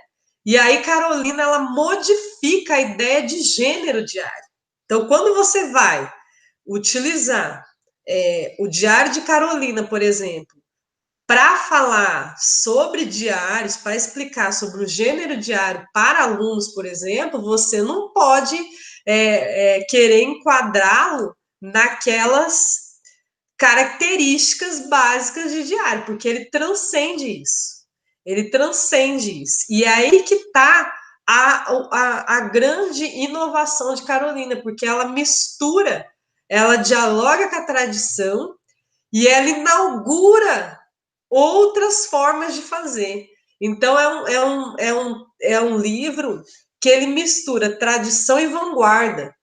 E aí, Carolina, ela modifica a ideia de gênero diário. Então, quando você vai utilizar o Diário de Carolina, por exemplo, para falar sobre diários, para explicar sobre o gênero diário para alunos, por exemplo, você não pode querer enquadrá-lo naquelas características básicas de diário, porque ele transcende isso. Ele transcende isso. E é aí que está a grande inovação de Carolina, porque ela mistura, ela dialoga com a tradição e ela inaugura outras formas de fazer. Então, é um livro que ele mistura tradição e vanguarda,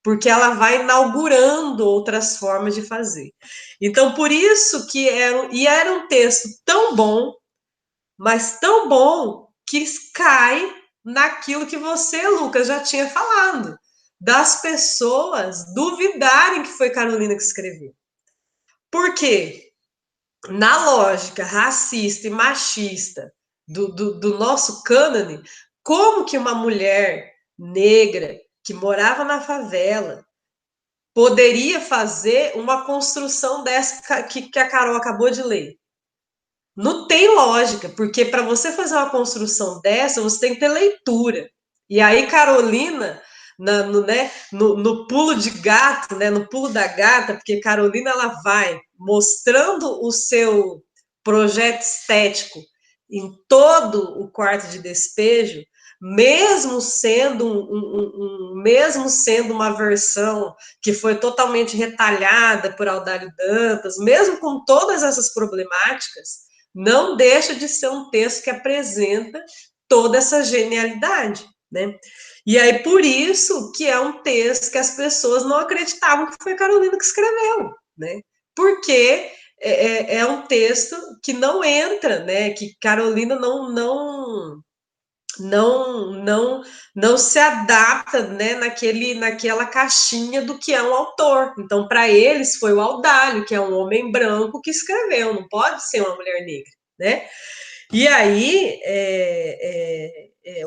porque ela vai inaugurando outras formas de fazer. Então, por isso que era um texto tão bom, mas tão bom, que cai naquilo que você, Lucas, já tinha falado, das pessoas duvidarem que foi Carolina que escreveu. Por quê? na lógica racista e machista do nosso cânone, como que uma mulher negra que morava na favela poderia fazer uma construção dessa que a Carol acabou de ler? Não tem lógica, porque para você fazer uma construção dessa, você tem que ter leitura. E aí, Carolina, no pulo de gato, né, no pulo da gata, porque Carolina ela vai mostrando o seu projeto estético em todo o quarto de despejo, mesmo sendo uma versão que foi totalmente retalhada por Audálio Dantas, mesmo com todas essas problemáticas, não deixa de ser um texto que apresenta toda essa genialidade, né? E aí, por isso que é um texto que as pessoas não acreditavam que foi Carolina que escreveu, né? Porque é um texto que não entra, né? Que Carolina não se adapta, né, naquela caixinha do que é um autor. Então, para eles, foi o Audálio, que é um homem branco, que escreveu, não pode ser uma mulher negra, né? E aí,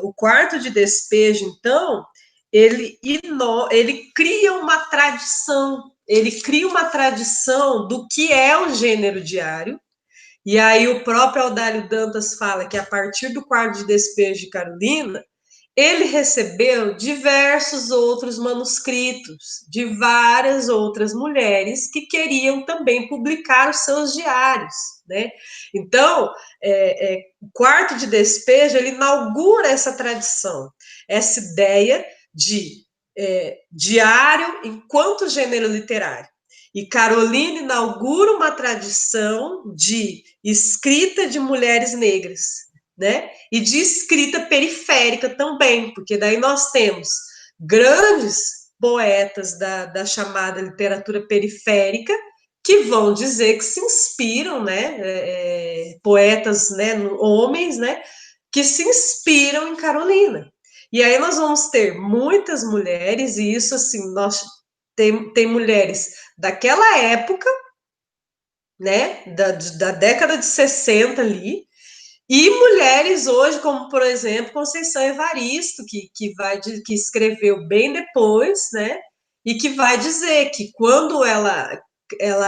o quarto de despejo, então, ele cria uma tradição do que é o gênero diário. E aí o próprio Audálio Dantas fala que a partir do quarto de despejo de Carolina, ele recebeu diversos outros manuscritos de várias outras mulheres que queriam também publicar os seus diários, né? Então, o quarto de despejo, ele inaugura essa tradição, essa ideia de diário enquanto gênero literário. E Carolina inaugura uma tradição de escrita de mulheres negras, né? E de escrita periférica também, porque daí nós temos grandes poetas da chamada literatura periférica que vão dizer que se inspiram, né? Poetas, né? Homens, né? Que se inspiram em Carolina. E aí nós vamos ter muitas mulheres, e isso assim, nós tem mulheres daquela época, né? Da década de 60 ali, e mulheres hoje, como por exemplo Conceição Evaristo, que escreveu bem depois, né? E que vai dizer que quando ela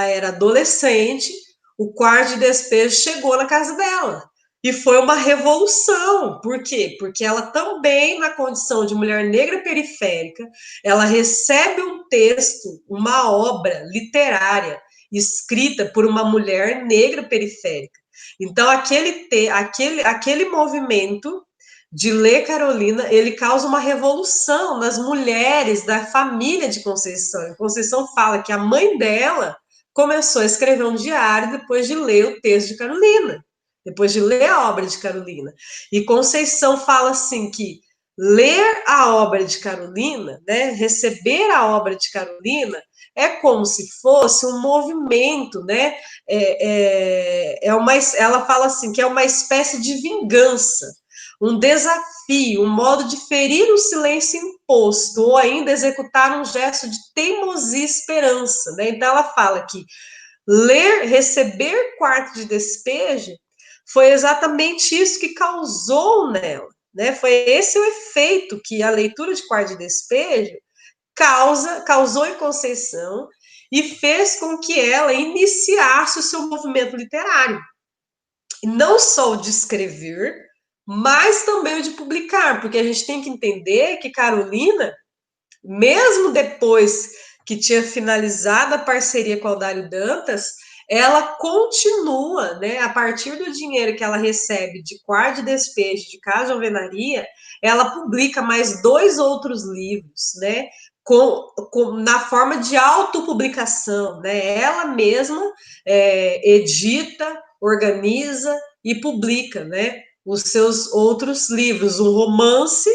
era adolescente, o quarto de despejo chegou na casa dela. E foi uma revolução. Por quê? Porque ela também, na condição de mulher negra periférica, ela recebe um texto, uma obra literária escrita por uma mulher negra periférica. Então, aquele movimento de ler Carolina, ele causa uma revolução nas mulheres da família de Conceição. Conceição fala que a mãe dela começou a escrever um diário depois de ler o texto de Carolina, depois de ler a obra de Carolina. E Conceição fala assim que ler a obra de Carolina, né, receber a obra de Carolina, é como se fosse um movimento, né? Ela fala assim que é uma espécie de vingança, um desafio, um modo de ferir o silêncio imposto, ou ainda executar um gesto de teimosia e esperança, né? Então ela fala que receber quarto de despejo foi exatamente isso que causou nela, né? Foi esse o efeito que a leitura de quarto de despejo causou em Conceição e fez com que ela iniciasse o seu movimento literário. E não só o de escrever, mas também o de publicar, porque a gente tem que entender que Carolina, mesmo depois que tinha finalizado a parceria com Audálio Dantas, ela continua, né, a partir do dinheiro que ela recebe de quarto de despejo, de casa de alvenaria, ela publica mais 2 outros livros, né, na forma de autopublicação, né? Ela mesma edita, organiza e publica, né? Os seus outros livros, um romance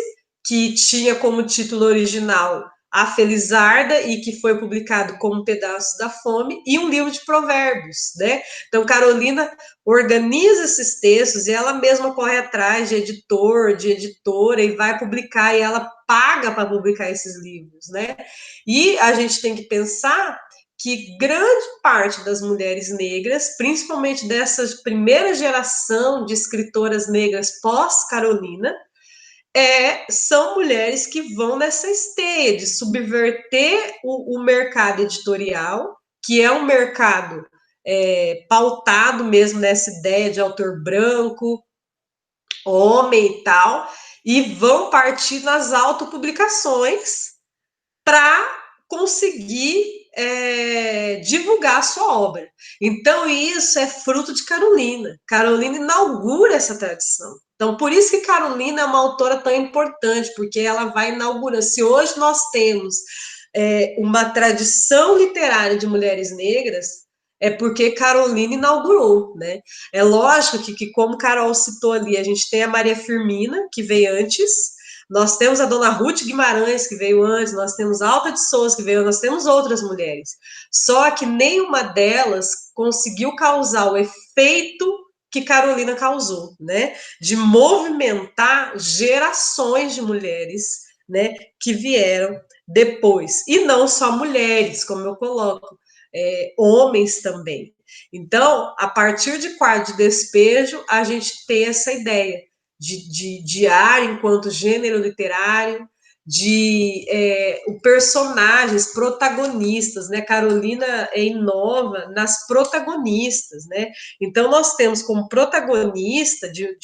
que tinha como título original A Felizarda e que foi publicado como Pedaços da Fome, e um livro de provérbios, né? Então, Carolina organiza esses textos e ela mesma corre atrás de editor, de editora, e vai publicar, e ela paga para publicar esses livros, né? E a gente tem que pensar que grande parte das mulheres negras, principalmente dessa primeira geração de escritoras negras pós-Carolina, são mulheres que vão nessa esteia de subverter o mercado editorial, que é um mercado pautado mesmo nessa ideia de autor branco, homem e tal, e vão partir nas autopublicações para conseguir divulgar a sua obra. Então, isso é fruto de Carolina. Carolina inaugura essa tradição. Então, por isso que Carolina é uma autora tão importante, porque ela vai inaugurando. Se hoje nós temos uma tradição literária de mulheres negras, é porque Carolina inaugurou, né? É lógico que como Carol citou ali, a gente tem a Maria Firmina, que veio antes, nós temos a dona Ruth Guimarães, que veio antes, nós temos a Alta de Souza, que veio antes, nós temos outras mulheres. Só que nenhuma delas conseguiu causar o efeito que Carolina causou, né? De movimentar gerações de mulheres, né? Que vieram depois. E não só mulheres, como eu coloco, homens também. Então, a partir de Quarto de Despejo, a gente tem essa ideia de diário enquanto gênero literário, de personagens protagonistas, né? Carolina inova nas protagonistas, né? Então, nós temos como protagonista de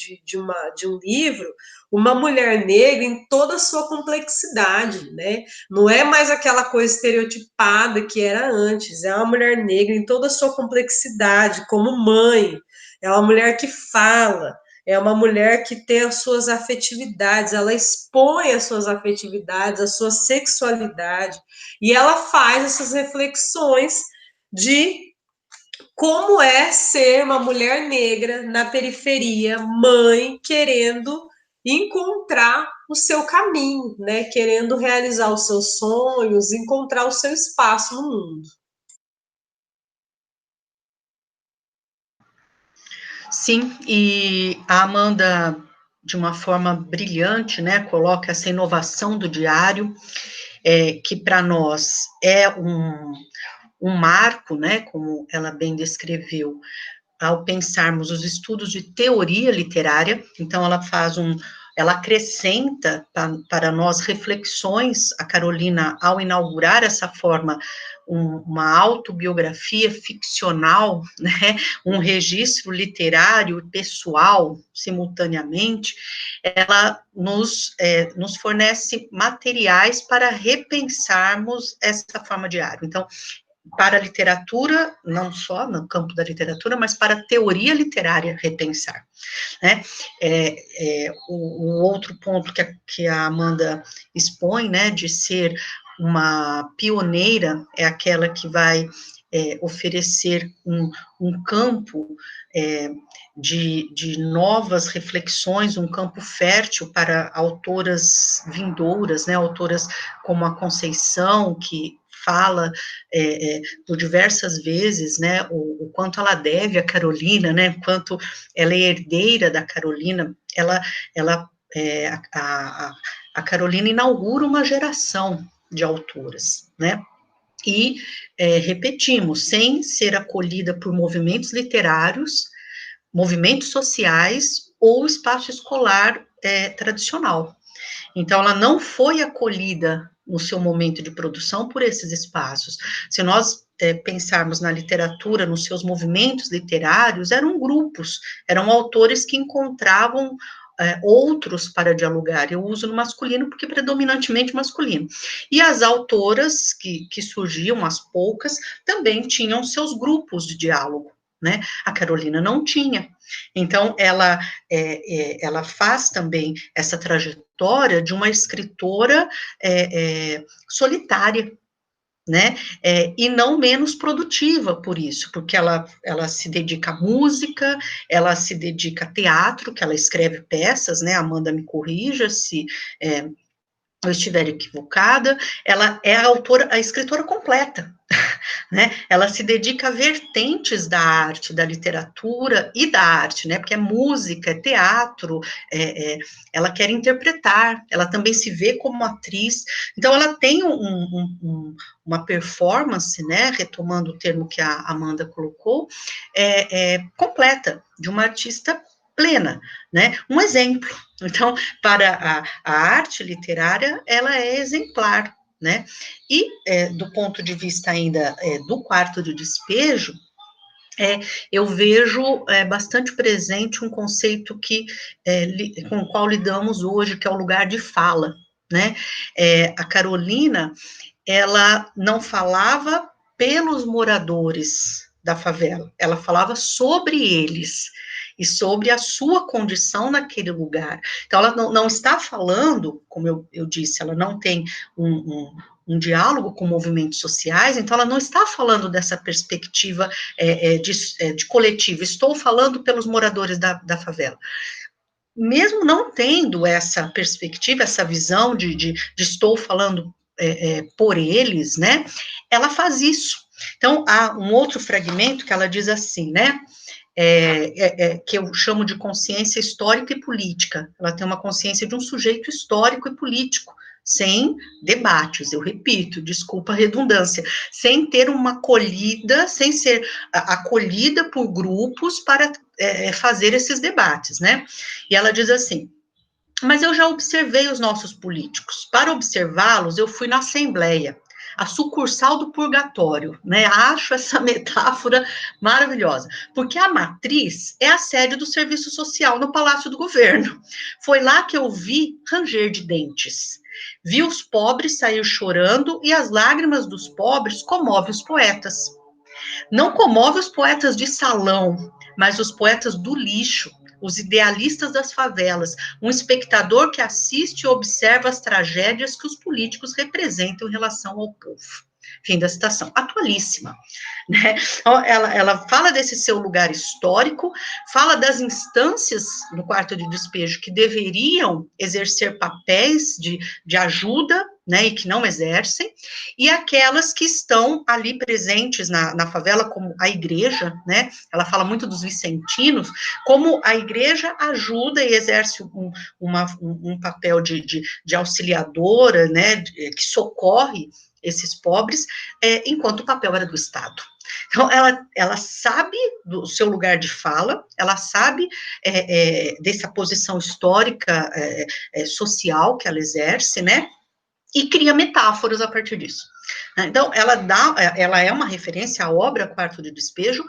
um livro uma mulher negra em toda a sua complexidade, né? Não é mais aquela coisa estereotipada que era antes, é uma mulher negra em toda a sua complexidade, como mãe, é uma mulher que fala, é uma mulher que tem as suas afetividades, ela expõe as suas afetividades, a sua sexualidade, e ela faz essas reflexões de como é ser uma mulher negra na periferia, mãe, querendo encontrar o seu caminho, né? Querendo realizar os seus sonhos, encontrar o seu espaço no mundo. Sim, e a Amanda, de uma forma brilhante, né, coloca essa inovação do diário, que para nós é um marco, né, como ela bem descreveu, ao pensarmos os estudos de teoria literária. Então ela acrescenta para nós reflexões, a Carolina, ao inaugurar essa forma, uma autobiografia ficcional, né, um registro literário pessoal, simultaneamente, ela nos fornece materiais para repensarmos essa forma de diário. Então, para a literatura, não só no campo da literatura, mas para a teoria literária repensar, né? O outro ponto que a Amanda expõe, né, de ser uma pioneira, é aquela que vai oferecer um campo de novas reflexões, um campo fértil para autoras vindouras, né, autoras como a Conceição, que fala por diversas vezes, né, o quanto ela deve a Carolina, né, quanto ela é herdeira da Carolina. A Carolina inaugura uma geração de autoras, né, e repetimos, sem ser acolhida por movimentos literários, movimentos sociais ou espaço escolar tradicional. Então, ela não foi acolhida no seu momento de produção por esses espaços. Se nós pensarmos na literatura, nos seus movimentos literários, eram grupos, eram autores que encontravam outros para dialogar. Eu uso no masculino porque predominantemente masculino. E as autoras que surgiam, as poucas, também tinham seus grupos de diálogo, né? A Carolina não tinha. Então, ela faz também essa trajetória de uma escritora solitária, né, e não menos produtiva por isso, porque ela se dedica à música, ela se dedica a teatro, que ela escreve peças, né, Amanda me corrija se eu estiver equivocada, ela é a escritora completa, né? Ela se dedica a vertentes da arte, da literatura e da arte, né? Porque é música, é teatro, ela quer interpretar, ela também se vê como atriz, então ela tem uma performance, né? Retomando o termo que a Amanda colocou, completa, de uma artista plena, né? Um exemplo. Então, para a arte literária, ela é exemplar, né? E, do ponto de vista ainda do quarto de despejo, eu vejo bastante presente um conceito com o qual lidamos hoje, que é o lugar de fala, né? A Carolina, ela não falava pelos moradores da favela, ela falava sobre eles e sobre a sua condição naquele lugar. Então, ela não está falando, como eu disse, ela não tem um diálogo com movimentos sociais, então ela não está falando dessa perspectiva de coletivo, estou falando pelos moradores da favela. Mesmo não tendo essa perspectiva, essa visão de estou falando por eles, né, ela faz isso. Então, há um outro fragmento que ela diz assim, né, que eu chamo de consciência histórica e política. Ela tem uma consciência de um sujeito histórico e político, sem debates, eu repito, desculpa a redundância, sem ter uma acolhida, sem ser acolhida por grupos para fazer esses debates, né? E ela diz assim: mas eu já observei os nossos políticos. Para observá-los, eu fui na Assembleia, a sucursal do purgatório, né? Acho essa metáfora maravilhosa, porque a matriz é a sede do serviço social no Palácio do Governo. Foi lá que eu vi ranger de dentes. Vi os pobres sair chorando e as lágrimas dos pobres comovem os poetas. Não comove os poetas de salão, mas os poetas do lixo, os idealistas das favelas, um espectador que assiste e observa as tragédias que os políticos representam em relação ao povo. Fim da citação. Atualíssima, né? Ela fala desse seu lugar histórico, fala das instâncias no quarto de despejo que deveriam exercer papéis de ajuda, né, e que não exercem, e aquelas que estão ali presentes na favela, como a igreja, né, ela fala muito dos vicentinos, como a igreja ajuda e exerce um papel de auxiliadora, né, que socorre esses pobres, enquanto o papel era do Estado. Então, ela sabe do seu lugar de fala, ela sabe dessa posição histórica, social que ela exerce, né, e cria metáforas a partir disso. Então, ela é uma referência à obra Quarto de Despejo,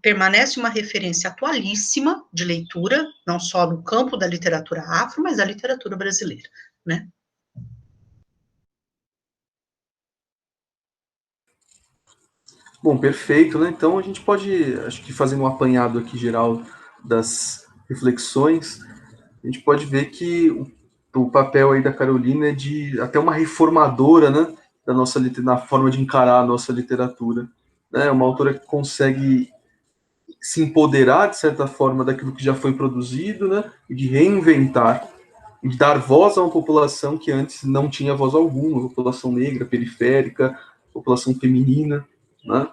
permanece uma referência atualíssima de leitura, não só no campo da literatura afro, mas da literatura brasileira, né? Bom, perfeito, né? Então a gente pode, acho que fazendo um apanhado aqui geral das reflexões, a gente pode ver que o papel aí da Carolina é de até uma reformadora, né, na forma de encarar a nossa literatura, né? Uma autora que consegue se empoderar de certa forma daquilo que já foi produzido, né, e de reinventar e de dar voz a uma população que antes não tinha voz alguma, população negra, periférica, população feminina, né?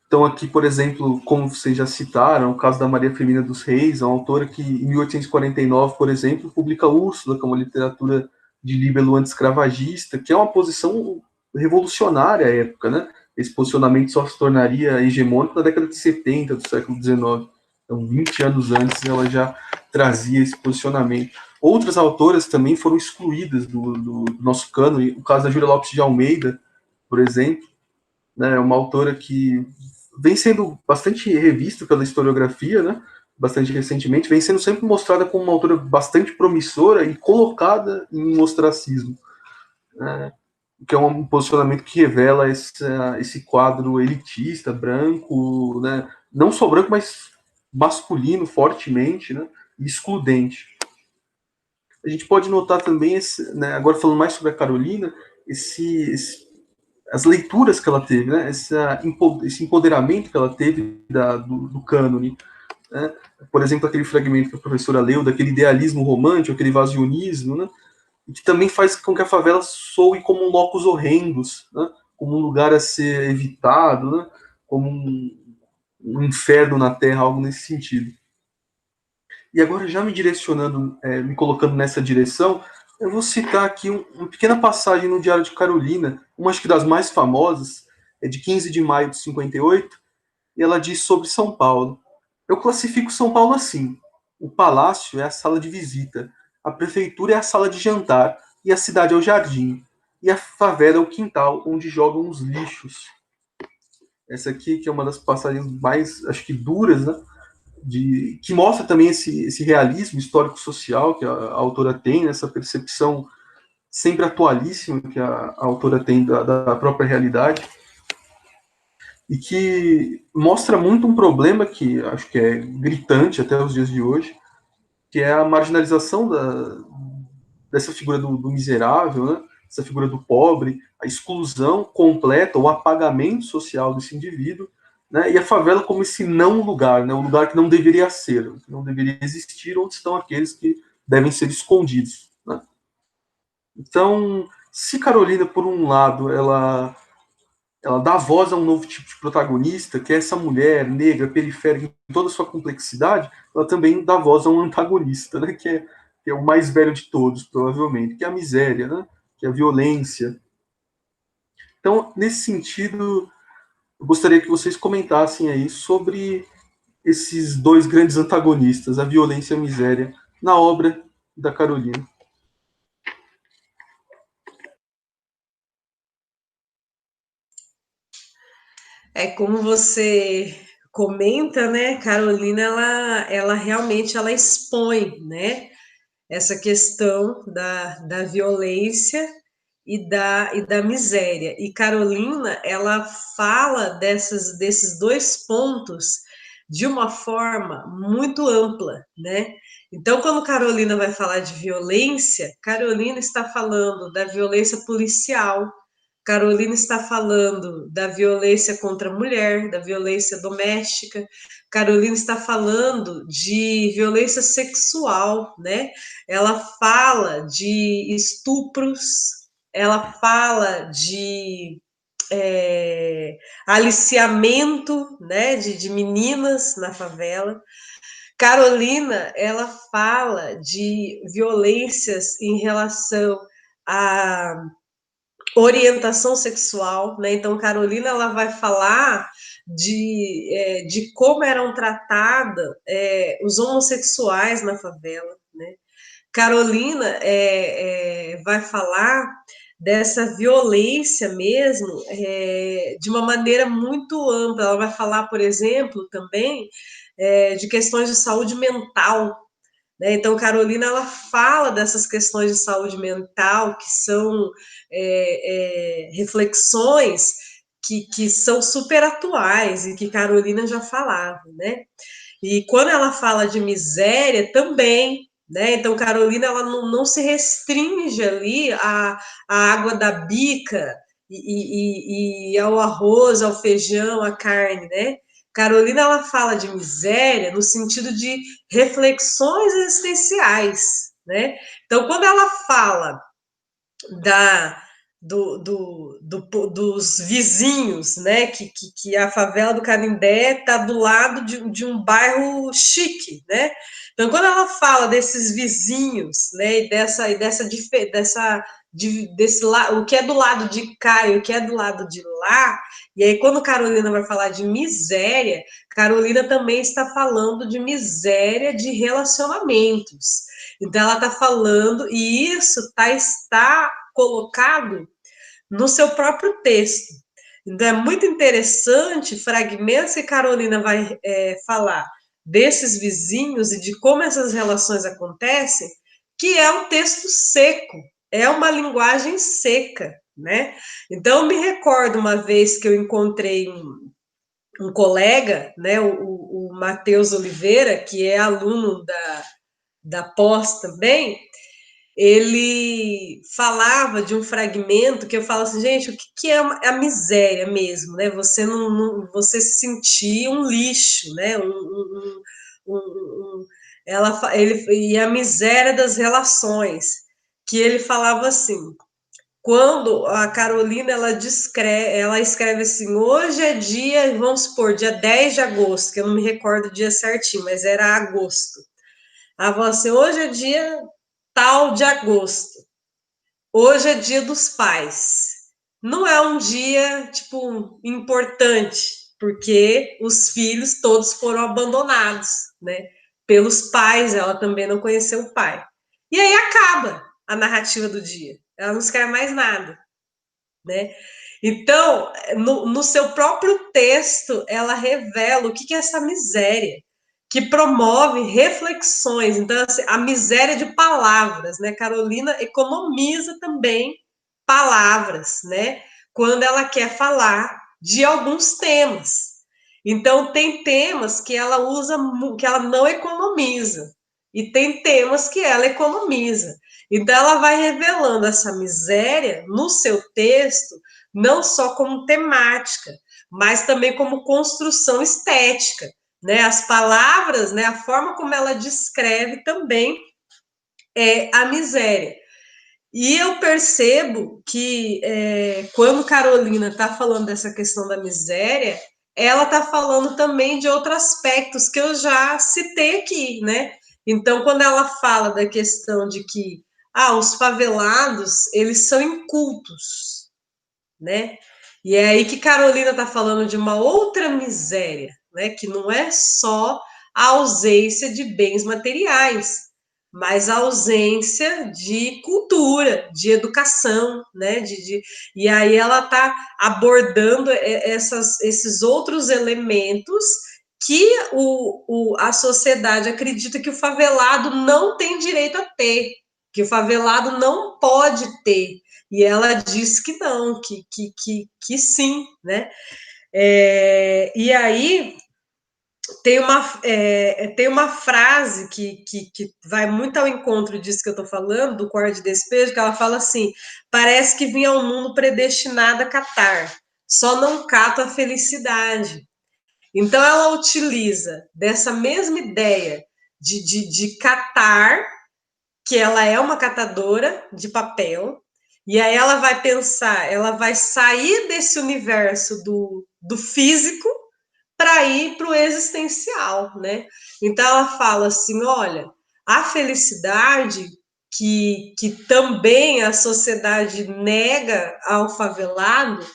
Então aqui, por exemplo, como vocês já citaram, o caso da Maria Firmina dos Reis, uma autora que em 1849, por exemplo, publica Úrsula, que é uma literatura de líbelo anti-escravagista, que é uma posição revolucionária à época, né? Esse posicionamento só se tornaria hegemônico na década de 70 do século XIX. Então, 20 anos antes, ela já trazia esse posicionamento. Outras autoras também foram excluídas do nosso cânone, o caso da Júlia Lopes de Almeida, por exemplo, né, uma autora que vem sendo bastante revista pela historiografia, né, bastante recentemente, vem sendo sempre mostrada como uma autora bastante promissora e colocada em um ostracismo, né, que é um posicionamento que revela esse quadro elitista, branco, né, não só branco, mas masculino fortemente, né, e excludente. A gente pode notar também, né, agora falando mais sobre a Carolina, as leituras que ela teve, né, esse empoderamento que ela teve do cânone, né, por exemplo, aquele fragmento que a professora leu, daquele idealismo romântico, aquele vasionismo, né, que também faz com que a favela soe como um locus horrendus, né, como um lugar a ser evitado, né? Como um inferno na Terra, algo nesse sentido. E agora, já me direcionando, me colocando nessa direção, eu vou citar aqui uma pequena passagem no Diário de Carolina, uma acho que das mais famosas, é de 15 de maio de 58, e ela diz sobre São Paulo. Eu classifico São Paulo assim: o palácio é a sala de visita, a prefeitura é a sala de jantar, e a cidade é o jardim, e a favela é o quintal onde jogam os lixos. Essa aqui que é uma das passagens mais, acho que duras, né? Que mostra também esse realismo histórico-social que a autora tem, essa percepção sempre atualíssima que a autora tem da própria realidade, e que mostra muito um problema que acho que é gritante até os dias de hoje, que é a marginalização dessa figura do miserável, né? Essa figura do pobre, a exclusão completa, o apagamento social desse indivíduo, né? E a favela como esse não lugar, né? O lugar que não deveria ser, que não deveria existir, onde estão aqueles que devem ser escondidos, né? Então, se Carolina, por um lado, ela dá voz a um novo tipo de protagonista, que é essa mulher negra, periférica, em toda a sua complexidade, ela também dá voz a um antagonista, né, que é o mais velho de todos, provavelmente, que é a miséria, né, que é a violência. Então, nesse sentido, eu gostaria que vocês comentassem aí sobre esses dois grandes antagonistas, a violência e a miséria, na obra da Carolina. É como você comenta, né, Carolina, ela realmente ela expõe, né, essa questão da violência e da miséria. E Carolina, ela fala desses dois pontos de uma forma muito ampla, né? Então, quando Carolina vai falar de violência, Carolina está falando da violência policial, Carolina está falando da violência contra a mulher, da violência doméstica. Carolina está falando de violência sexual, né? Ela fala de estupros, ela fala de aliciamento, né, de meninas na favela. Carolina, ela fala de violências em relação à orientação sexual, né? Então, Carolina, ela vai falar de como eram tratados os homossexuais na favela, né? Carolina vai falar dessa violência mesmo de uma maneira muito ampla. Ela vai falar, por exemplo, também de questões de saúde mental, né? Então, Carolina, ela fala dessas questões de saúde mental, que são reflexões que são super atuais e que Carolina já falava, né? E quando ela fala de miséria, também, né? Então, Carolina, ela não se restringe ali à água da bica e ao arroz, ao feijão, à carne, né? Carolina, ela fala de miséria no sentido de reflexões existenciais, né? Então, quando ela fala da, dos vizinhos, né? Que a favela do Canindé está do lado de um bairro chique, né? Então, quando ela fala desses vizinhos, né? E desse o que é do lado de cá e o que é do lado de lá, e aí quando Carolina vai falar de miséria, Carolina também está falando de miséria de relacionamentos. Então ela está falando, e isso está colocado no seu próprio texto. Então é muito interessante fragmentos que Carolina vai falar desses vizinhos e de como essas relações acontecem, que é um texto seco, é uma linguagem seca, né? Então eu me recordo uma vez que eu encontrei um colega, né, o Matheus Oliveira, que é aluno da pós também, ele falava de um fragmento que eu falo assim, gente, o que é a miséria mesmo, né? Você você se sentir um lixo, né? E a miséria das relações, que ele falava assim: quando a Carolina, ela escreve assim, hoje é dia, vamos supor, dia 10 de agosto, que eu não me recordo o dia certinho, mas era agosto. Ela fala assim, hoje é dia tal de agosto, hoje é dia dos pais. Não é um dia, tipo, importante, porque os filhos todos foram abandonados, né? Pelos pais, ela também não conheceu o pai. E aí acaba a narrativa do dia. Ela não escreve mais nada, né? Então, no seu próprio texto, ela revela o que é essa miséria, que promove reflexões. Então, assim, a miséria de palavras, né? Carolina economiza também palavras, né? Quando ela quer falar de alguns temas. Então, tem temas que ela usa, que ela não economiza, e tem temas que ela economiza. Então, ela vai revelando essa miséria no seu texto, não só como temática, mas também como construção estética, né? As palavras, né? A forma como ela descreve também é a miséria. E eu percebo que quando Carolina está falando dessa questão da miséria, ela está falando também de outros aspectos que eu já citei aqui, né? Então, quando ela fala da questão de que os favelados, eles são incultos, né? E é aí que Carolina está falando de uma outra miséria, né? Que não é só a ausência de bens materiais, mas a ausência de cultura, de educação, né? E aí ela está abordando esses outros elementos que a sociedade acredita que o favelado não tem direito a ter, que o favelado não pode ter. E ela diz que não, que sim, né? E aí tem uma frase que vai muito ao encontro disso que eu estou falando, do quarto de despejo, que ela fala assim: parece que vim ao mundo predestinada a catar, só não cato a felicidade. Então ela utiliza dessa mesma ideia de catar, que ela é uma catadora de papel, e aí ela vai pensar, ela vai sair desse universo do físico para ir para o existencial, né? Então ela fala assim, olha, a felicidade que também a sociedade nega ao favelado,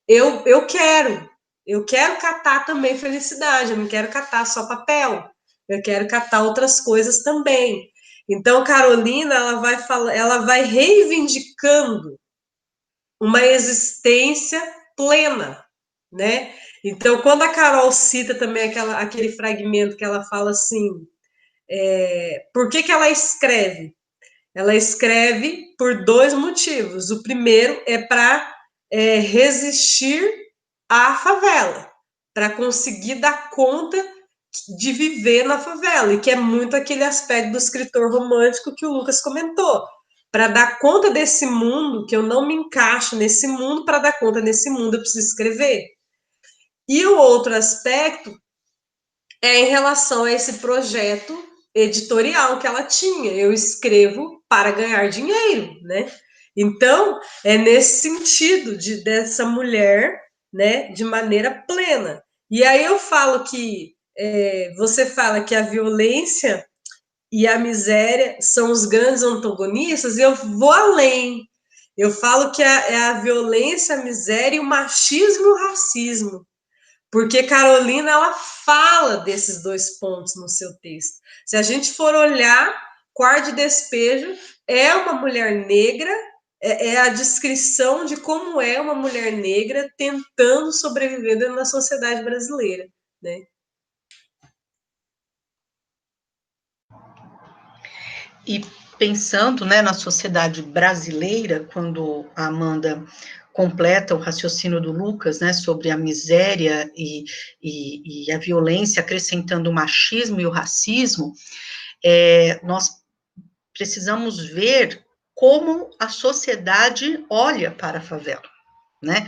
eu quero catar também felicidade, eu não quero catar só papel, eu quero catar outras coisas também. Então Carolina, ela vai reivindicando uma existência plena, né? Então, quando a Carol cita também aquele fragmento que ela fala assim, por que ela escreve? Ela escreve por dois motivos. O primeiro é para resistir à favela, para conseguir dar conta de viver na favela, e que é muito aquele aspecto do escritor romântico que o Lucas comentou. Para dar conta desse mundo, que eu não me encaixo nesse mundo, para dar conta desse mundo eu preciso escrever. E o outro aspecto é em relação a esse projeto editorial que ela tinha. Eu escrevo para ganhar dinheiro, né? Então, é nesse sentido dessa mulher, né, de maneira plena. E aí eu falo que você fala que a violência e a miséria são os grandes antagonistas, e eu vou além. Eu falo que é a violência, a miséria, o machismo e o racismo. Porque Carolina, ela fala desses dois pontos no seu texto. Se a gente for olhar, Quarto de Despejo é uma mulher negra, é a descrição de como é uma mulher negra tentando sobreviver dentro da sociedade brasileira, né? E pensando, né, na sociedade brasileira, quando a Amanda completa o raciocínio do Lucas, né, sobre a miséria e a violência, acrescentando o machismo e o racismo, nós precisamos ver como a sociedade olha para a favela, né?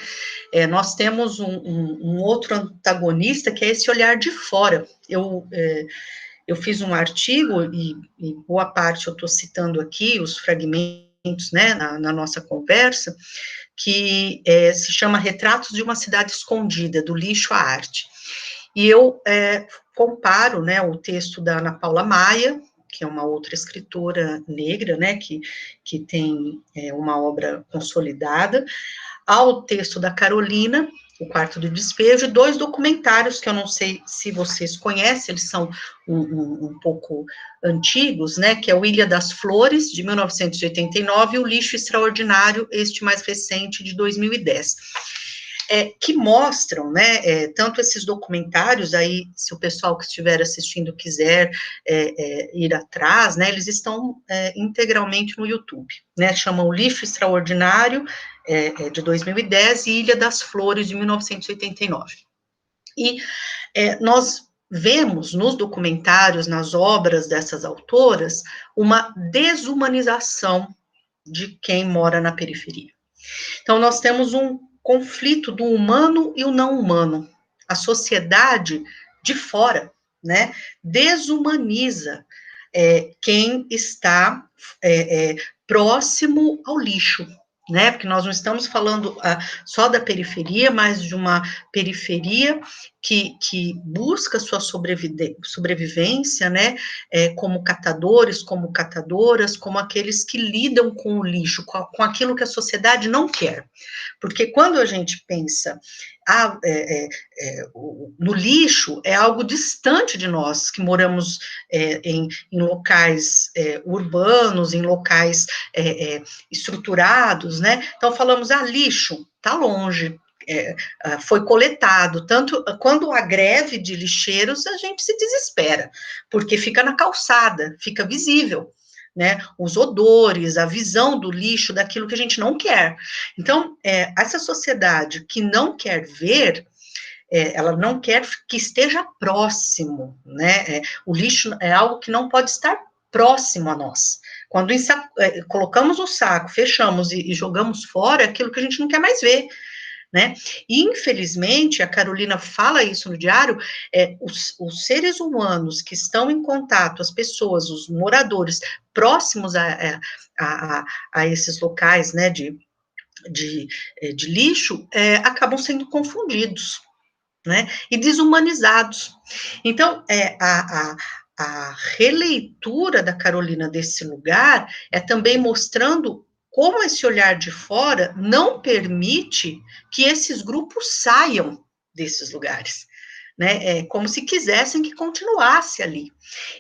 Nós temos um outro antagonista, que é esse olhar de fora. Eu fiz um artigo, e boa parte eu estou citando aqui, os fragmentos né, na nossa conversa, que se chama Retratos de uma Cidade Escondida, do Lixo à Arte. E eu comparo, né, o texto da Ana Paula Maia, que é uma outra escritora negra, né, que tem uma obra consolidada, ao texto da Carolina, O Quarto do Despejo, e 2 documentários que eu não sei se vocês conhecem, eles são um pouco antigos, né, que é o Ilha das Flores, de 1989, e O Lixo Extraordinário, este mais recente, de 2010. Que mostram, né, tanto esses documentários, aí, se o pessoal que estiver assistindo quiser ir atrás, né, eles estão integralmente no YouTube, né, chamam O Lixo Extraordinário, de 2010, e Ilha das Flores, de 1989. E nós vemos nos documentários, nas obras dessas autoras, uma desumanização de quem mora na periferia. Então, nós temos um conflito do humano e o não humano. A sociedade de fora, né, desumaniza quem está próximo ao lixo, né, porque nós não estamos falando só da periferia, mas de uma periferia que busca sua sobrevivência, né, como catadores, como catadoras, como aqueles que lidam com o lixo, com aquilo que a sociedade não quer. Porque quando a gente pensa no lixo, é algo distante de nós, que moramos em locais urbanos, em locais estruturados, né? Então, falamos, lixo, tá longe, foi coletado, tanto quando há greve de lixeiros, a gente se desespera, porque fica na calçada, fica visível, né, os odores, a visão do lixo, daquilo que a gente não quer. Então, essa sociedade que não quer ver, ela não quer que esteja próximo, né, o lixo é algo que não pode estar próximo a nós. Quando colocamos no saco, fechamos e jogamos fora, é aquilo que a gente não quer mais ver, né? E, infelizmente, a Carolina fala isso no diário, os seres humanos que estão em contato, as pessoas, os moradores próximos a esses locais, né, de lixo, acabam sendo confundidos, né, e desumanizados. Então, a releitura da Carolina desse lugar é também mostrando como esse olhar de fora não permite que esses grupos saiam desses lugares, né? É como se quisessem que continuasse ali.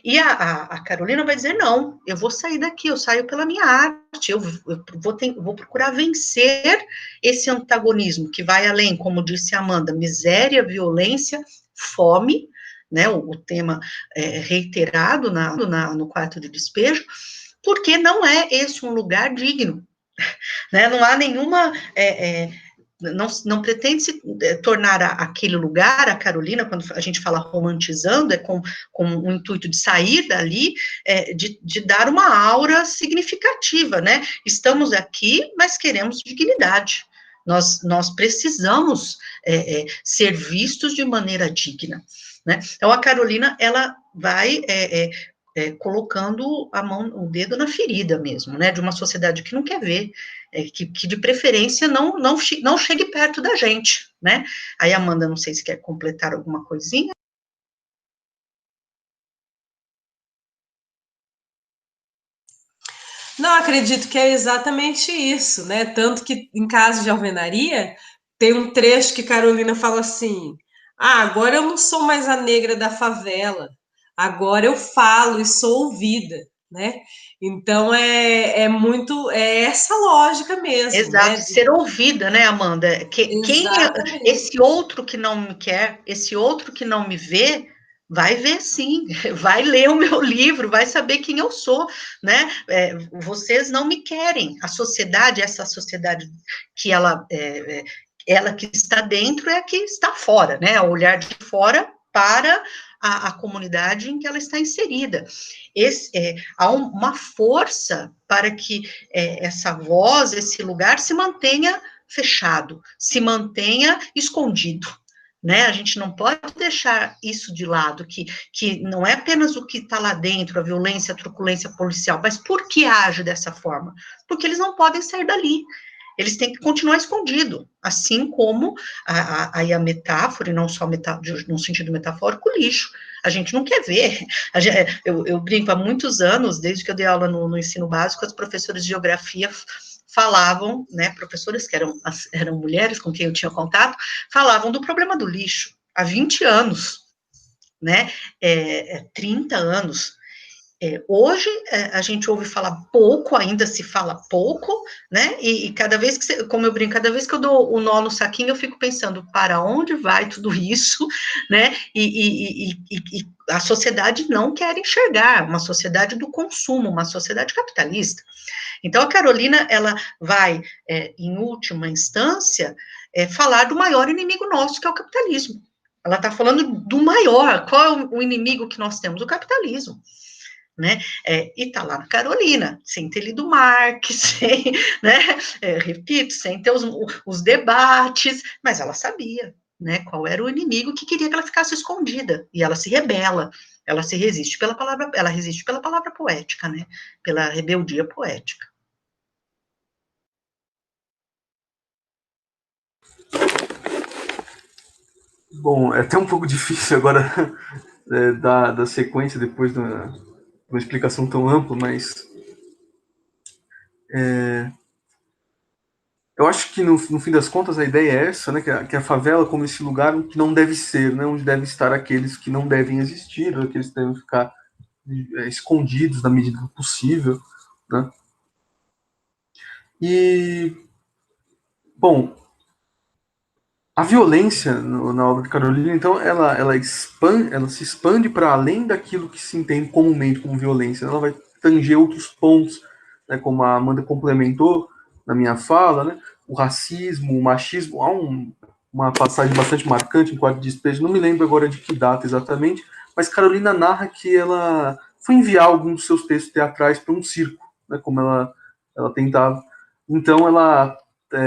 E a Carolina vai dizer, não, eu vou sair daqui, eu saio pela minha arte, eu vou procurar vencer esse antagonismo que vai além, como disse a Amanda, miséria, violência, fome, né, o tema reiterado no quarto de despejo, porque não é esse um lugar digno, né, não há nenhuma, não pretende se tornar aquele lugar, a Carolina, quando a gente fala romantizando, com o intuito de sair dali, de dar uma aura significativa, né, estamos aqui, mas queremos dignidade, nós precisamos ser vistos de maneira digna, né? Então, a Carolina, ela vai colocando o dedo na ferida mesmo, né, de uma sociedade que não quer ver, que de preferência não chegue perto da gente, né? Aí, Amanda, não sei se quer completar alguma coisinha. Não, acredito que é exatamente isso, né? Tanto que em Caso de Alvenaria, tem um trecho que Carolina fala assim: agora eu não sou mais a negra da favela, agora eu falo e sou ouvida, né? Então é muito essa lógica mesmo, Exato, né? ser ouvida, né, Amanda? Quem esse outro que não me quer, esse outro que não me vê, vai ver sim, vai ler o meu livro, vai saber quem eu sou, né? Vocês não me querem. A sociedade, essa sociedade que ela que está dentro é a que está fora, né? O olhar de fora para a comunidade em que ela está inserida. Há uma força para que essa voz, esse lugar se mantenha fechado, se mantenha escondido, né? A gente não pode deixar isso de lado, que não é apenas o que está lá dentro, a violência, a truculência policial, mas por que age dessa forma? Porque eles não podem sair dali. Eles têm que continuar escondido, assim como aí a metáfora, e não só no sentido metafórico, o lixo. A gente não quer ver. Eu brinco, há muitos anos, desde que eu dei aula no ensino básico, as professoras de geografia falavam, né, professoras que eram mulheres com quem eu tinha contato, falavam do problema do lixo há 20 anos, né, 30 anos. Hoje a gente ouve falar pouco, ainda se fala pouco, né? E cada vez que, como eu brinco, cada vez que eu dou o nó no saquinho, eu fico pensando para onde vai tudo isso, né? E a sociedade não quer enxergar, uma sociedade do consumo, uma sociedade capitalista. Então a Carolina, ela vai, em última instância, falar do maior inimigo nosso, que é o capitalismo. Ela está falando do maior. Qual é o inimigo que nós temos? O capitalismo. Né? E tá lá na Carolina, sem ter lido Marx, sem, né? Repito, sem ter os debates, mas ela sabia, né? Qual era o inimigo que queria que ela ficasse escondida, e ela se rebela, ela se resiste pela palavra, ela resiste pela palavra poética, né? Pela rebeldia poética. Bom, é até um pouco difícil agora da sequência depois de uma explicação tão ampla, mas eu acho que no fim das contas a ideia é essa, né, que a favela como esse lugar que não deve ser, né, onde devem estar aqueles que não devem existir, aqueles que devem ficar escondidos na medida do possível, né? E, bom, a violência na obra de Carolina, então, ela se expande para além daquilo que se entende comumente como violência. Ela vai tanger outros pontos, né, como a Amanda complementou na minha fala, né, o racismo, o machismo. Há uma passagem bastante marcante em Quarto de Despejo, não me lembro agora de que data exatamente, mas Carolina narra que ela foi enviar alguns dos seus textos teatrais para um circo, né, como ela tentava. Então, ela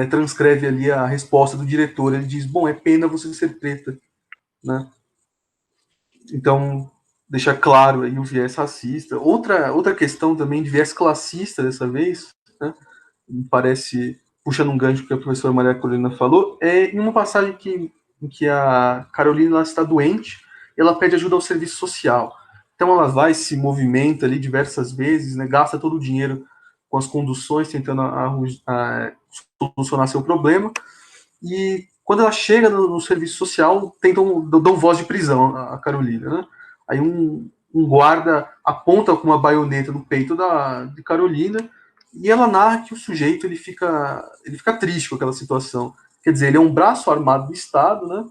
transcreve ali a resposta do diretor. Ele diz: bom, é pena você ser preta, né? Então, deixa claro aí o viés racista. Outra questão também de viés classista dessa vez, né? Me parece, puxando um gancho que a professora Maria Carolina falou, é em uma passagem em que a Carolina ela está doente, ela pede ajuda ao serviço social. Então ela vai, se movimenta ali diversas vezes, né, gasta todo o dinheiro com as conduções, tentando solucionar seu problema, e quando ela chega no serviço social, dão voz de prisão a Carolina, né? Aí um guarda aponta com uma baioneta no peito de Carolina e ela narra que o sujeito ele fica triste com aquela situação. Quer dizer, ele é um braço armado do Estado, né?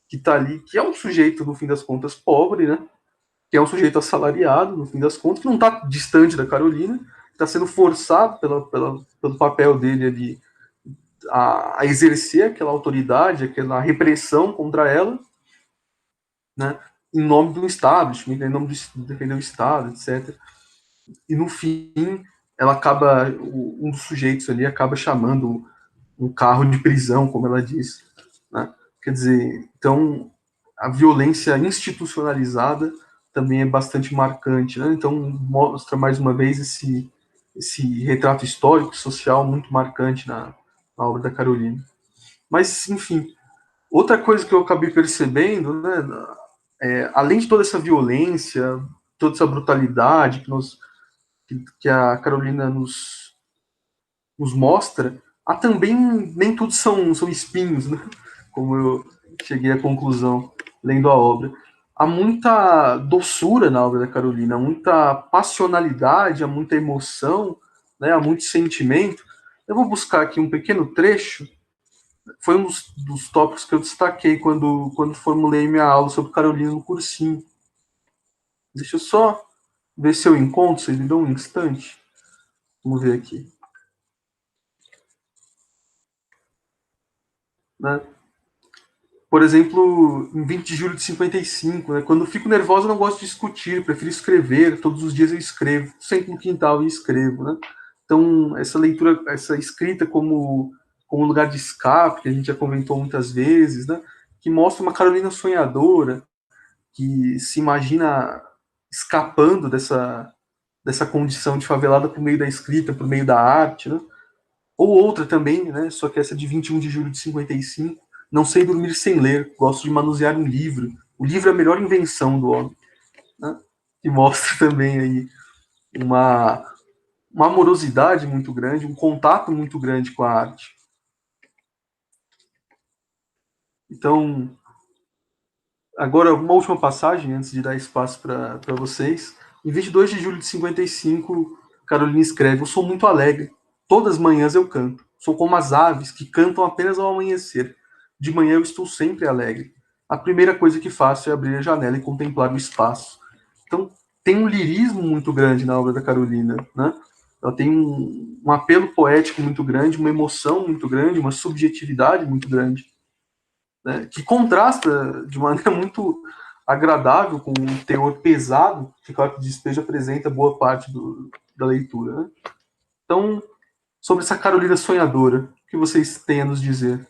Que está ali, que é um sujeito, no fim das contas, pobre, né? Que é um sujeito assalariado, no fim das contas, que não está distante da Carolina, está sendo forçado pelo papel dele ali a exercer aquela autoridade, aquela repressão contra ela, né, em nome do establishment, em nome de defender o Estado, etc. E no fim, ela acaba, um dos sujeitos ali acaba chamando um carro de prisão, como ela disse, né? Quer dizer, então a violência institucionalizada também é bastante marcante, né? Então mostra mais uma vez esse retrato histórico, social muito marcante na obra da Carolina. Mas, enfim, outra coisa que eu acabei percebendo, né, além de toda essa violência, toda essa brutalidade que a Carolina nos mostra, há também, nem tudo são espinhos, né, como eu cheguei à conclusão lendo a obra. Há muita doçura na obra da Carolina, há muita passionalidade, há muita emoção, né, há muito sentimento. Eu vou buscar aqui um pequeno trecho. Foi um dos tópicos que eu destaquei quando formulei minha aula sobre Carolina no cursinho. Deixa eu só ver se eu encontro, vocês me dão um instante. Vamos ver aqui. Né? Por exemplo, em 20 de julho de 55, né? Quando eu fico nervosa, eu não gosto de discutir, prefiro escrever. Todos os dias eu escrevo, sento no quintal e escrevo. Né? Então, essa leitura, essa escrita como lugar de escape, que a gente já comentou muitas vezes, né? que mostra uma Carolina sonhadora, que se imagina escapando dessa condição de favelada por meio da escrita, por meio da arte, né? Ou outra também, né? Só que essa de 21 de julho de 55, Não Sei Dormir Sem Ler, gosto de manusear um livro. O livro é a melhor invenção do homem, né? Que mostra também aí uma, uma amorosidade muito grande, um contato muito grande com a arte. Então, agora, uma última passagem, antes de dar espaço para vocês. Em 22 de julho de 55, Carolina escreve: Eu sou muito alegre. Todas as manhãs eu canto. Sou como as aves que cantam apenas ao amanhecer. De manhã eu estou sempre alegre. A primeira coisa que faço é abrir a janela e contemplar o espaço. Então, tem um lirismo muito grande na obra da Carolina, né? Ela tem um apelo poético muito grande, uma emoção muito grande, uma subjetividade muito grande, né, que contrasta de maneira muito agradável com o teor pesado que Quarto de Despejo apresenta boa parte da leitura. Né? Então, sobre essa Carolina sonhadora, o que vocês têm a nos dizer?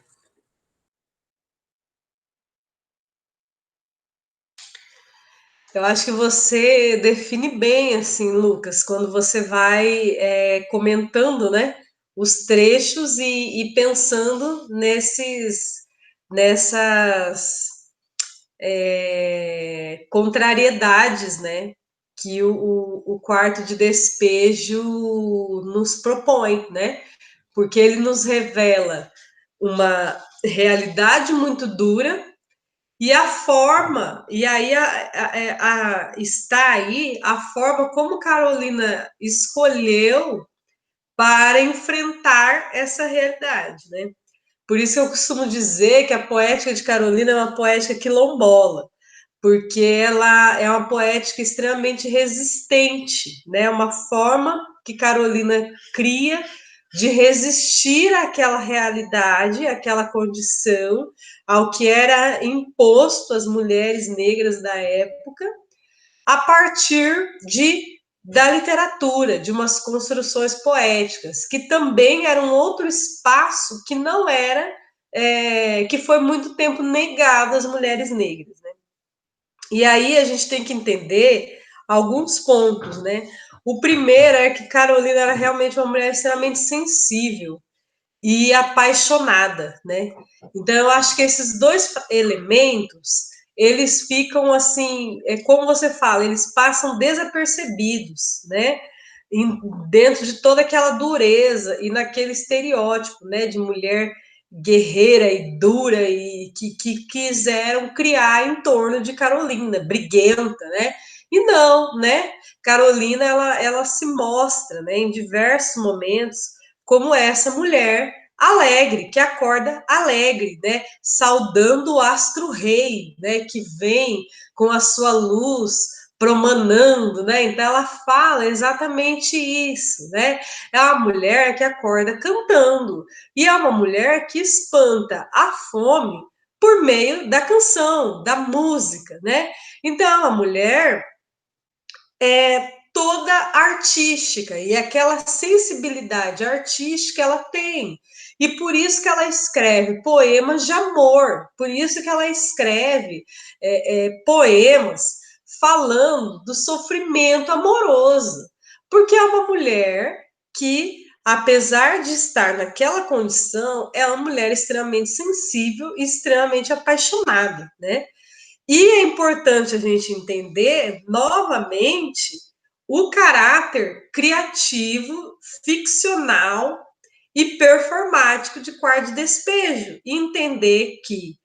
Eu acho que você define bem, assim, Lucas, quando você vai comentando, né, os trechos e pensando nessas contrariedades, né, que o quarto de despejo nos propõe, né, porque ele nos revela uma realidade muito dura e a forma, e aí está aí a forma como Carolina escolheu para enfrentar essa realidade, né? Por isso eu costumo dizer que a poética de Carolina é uma poética quilombola, porque ela é uma poética extremamente resistente, né? Uma forma que Carolina cria de resistir àquela realidade, àquela condição, ao que era imposto às mulheres negras da época, a partir da literatura, de umas construções poéticas, que também era um outro espaço que não era, que foi muito tempo negado às mulheres negras, né? E aí a gente tem que entender alguns pontos, né? O primeiro é que Carolina era realmente uma mulher extremamente sensível e apaixonada, né? Então eu acho que esses dois elementos, eles ficam assim, como você fala, eles passam desapercebidos, né? Dentro de toda aquela dureza e naquele estereótipo, né, de mulher guerreira e dura e que quiseram criar em torno de Carolina, briguenta, né? E não, né? Carolina, ela se mostra, né, em diversos momentos como essa mulher alegre, que acorda alegre, né? Saudando o astro-rei, né? Que vem com a sua luz promanando, né? Então ela fala exatamente isso, né? É uma mulher que acorda cantando e é uma mulher que espanta a fome por meio da canção, da música, né? Então é uma mulher toda artística e aquela sensibilidade artística ela tem. E por isso que ela escreve poemas de amor, por isso que ela escreve poemas falando do sofrimento amoroso, porque é uma mulher que, apesar de estar naquela condição, é uma mulher extremamente sensível e extremamente apaixonada, né? E é importante a gente entender, novamente, o caráter criativo, ficcional e performático de Quarto de Despejo. E entender que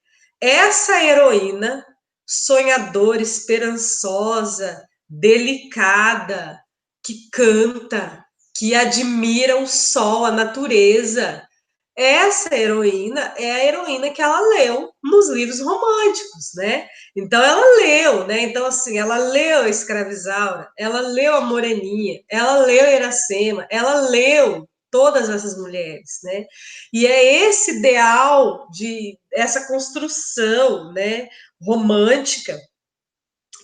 essa heroína, sonhadora, esperançosa, delicada, que canta, que admira o sol, a natureza, essa heroína é a heroína que ela leu nos livros românticos, né? Então ela leu, né? Então assim, ela leu a Escravizaura, ela leu a Moreninha, ela leu Iracema, ela leu todas essas mulheres, né? E é esse ideal de essa construção, né, romântica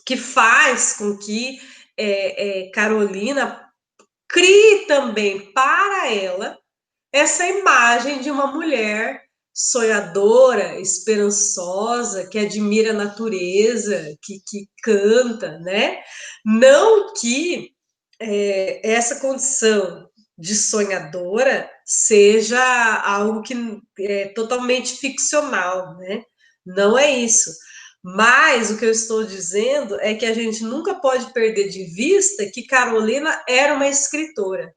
que faz com que Carolina crie também para ela essa imagem de uma mulher sonhadora, esperançosa, que admira a natureza, que canta, né? Não que essa condição de sonhadora seja algo que é totalmente ficcional, né? Não é isso. Mas o que eu estou dizendo é que a gente nunca pode perder de vista que Carolina era uma escritora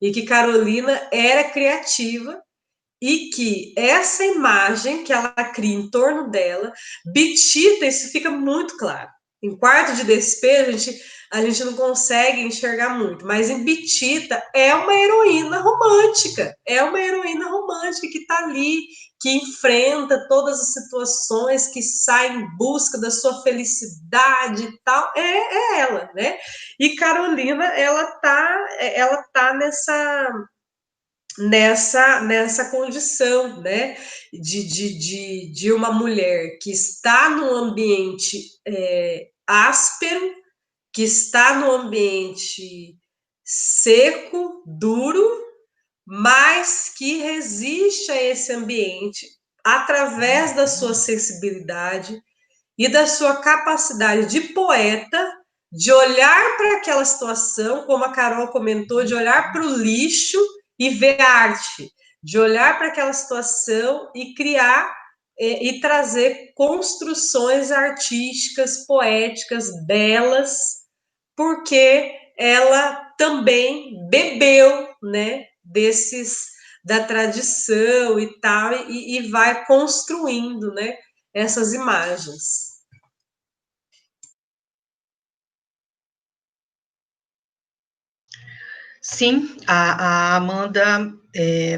e que Carolina era criativa e que essa imagem que ela cria em torno dela, Bitita, isso fica muito claro. Em Quarto de Despejo, a gente não consegue enxergar muito, mas em Bitita é uma heroína romântica, que está ali, que enfrenta todas as situações, que sai em busca da sua felicidade e tal, é ela, né? E Carolina, ela tá nessa condição, né, de uma mulher que está num ambiente áspero, que está num ambiente seco, duro, mas que resiste a esse ambiente através da sua sensibilidade e da sua capacidade de poeta, de olhar para aquela situação, como a Carol comentou, de olhar para o lixo e ver a arte, de olhar para aquela situação e criar e trazer construções artísticas, poéticas, belas, porque ela também bebeu, né, da tradição e tal, e vai construindo, né, essas imagens. Sim, a Amanda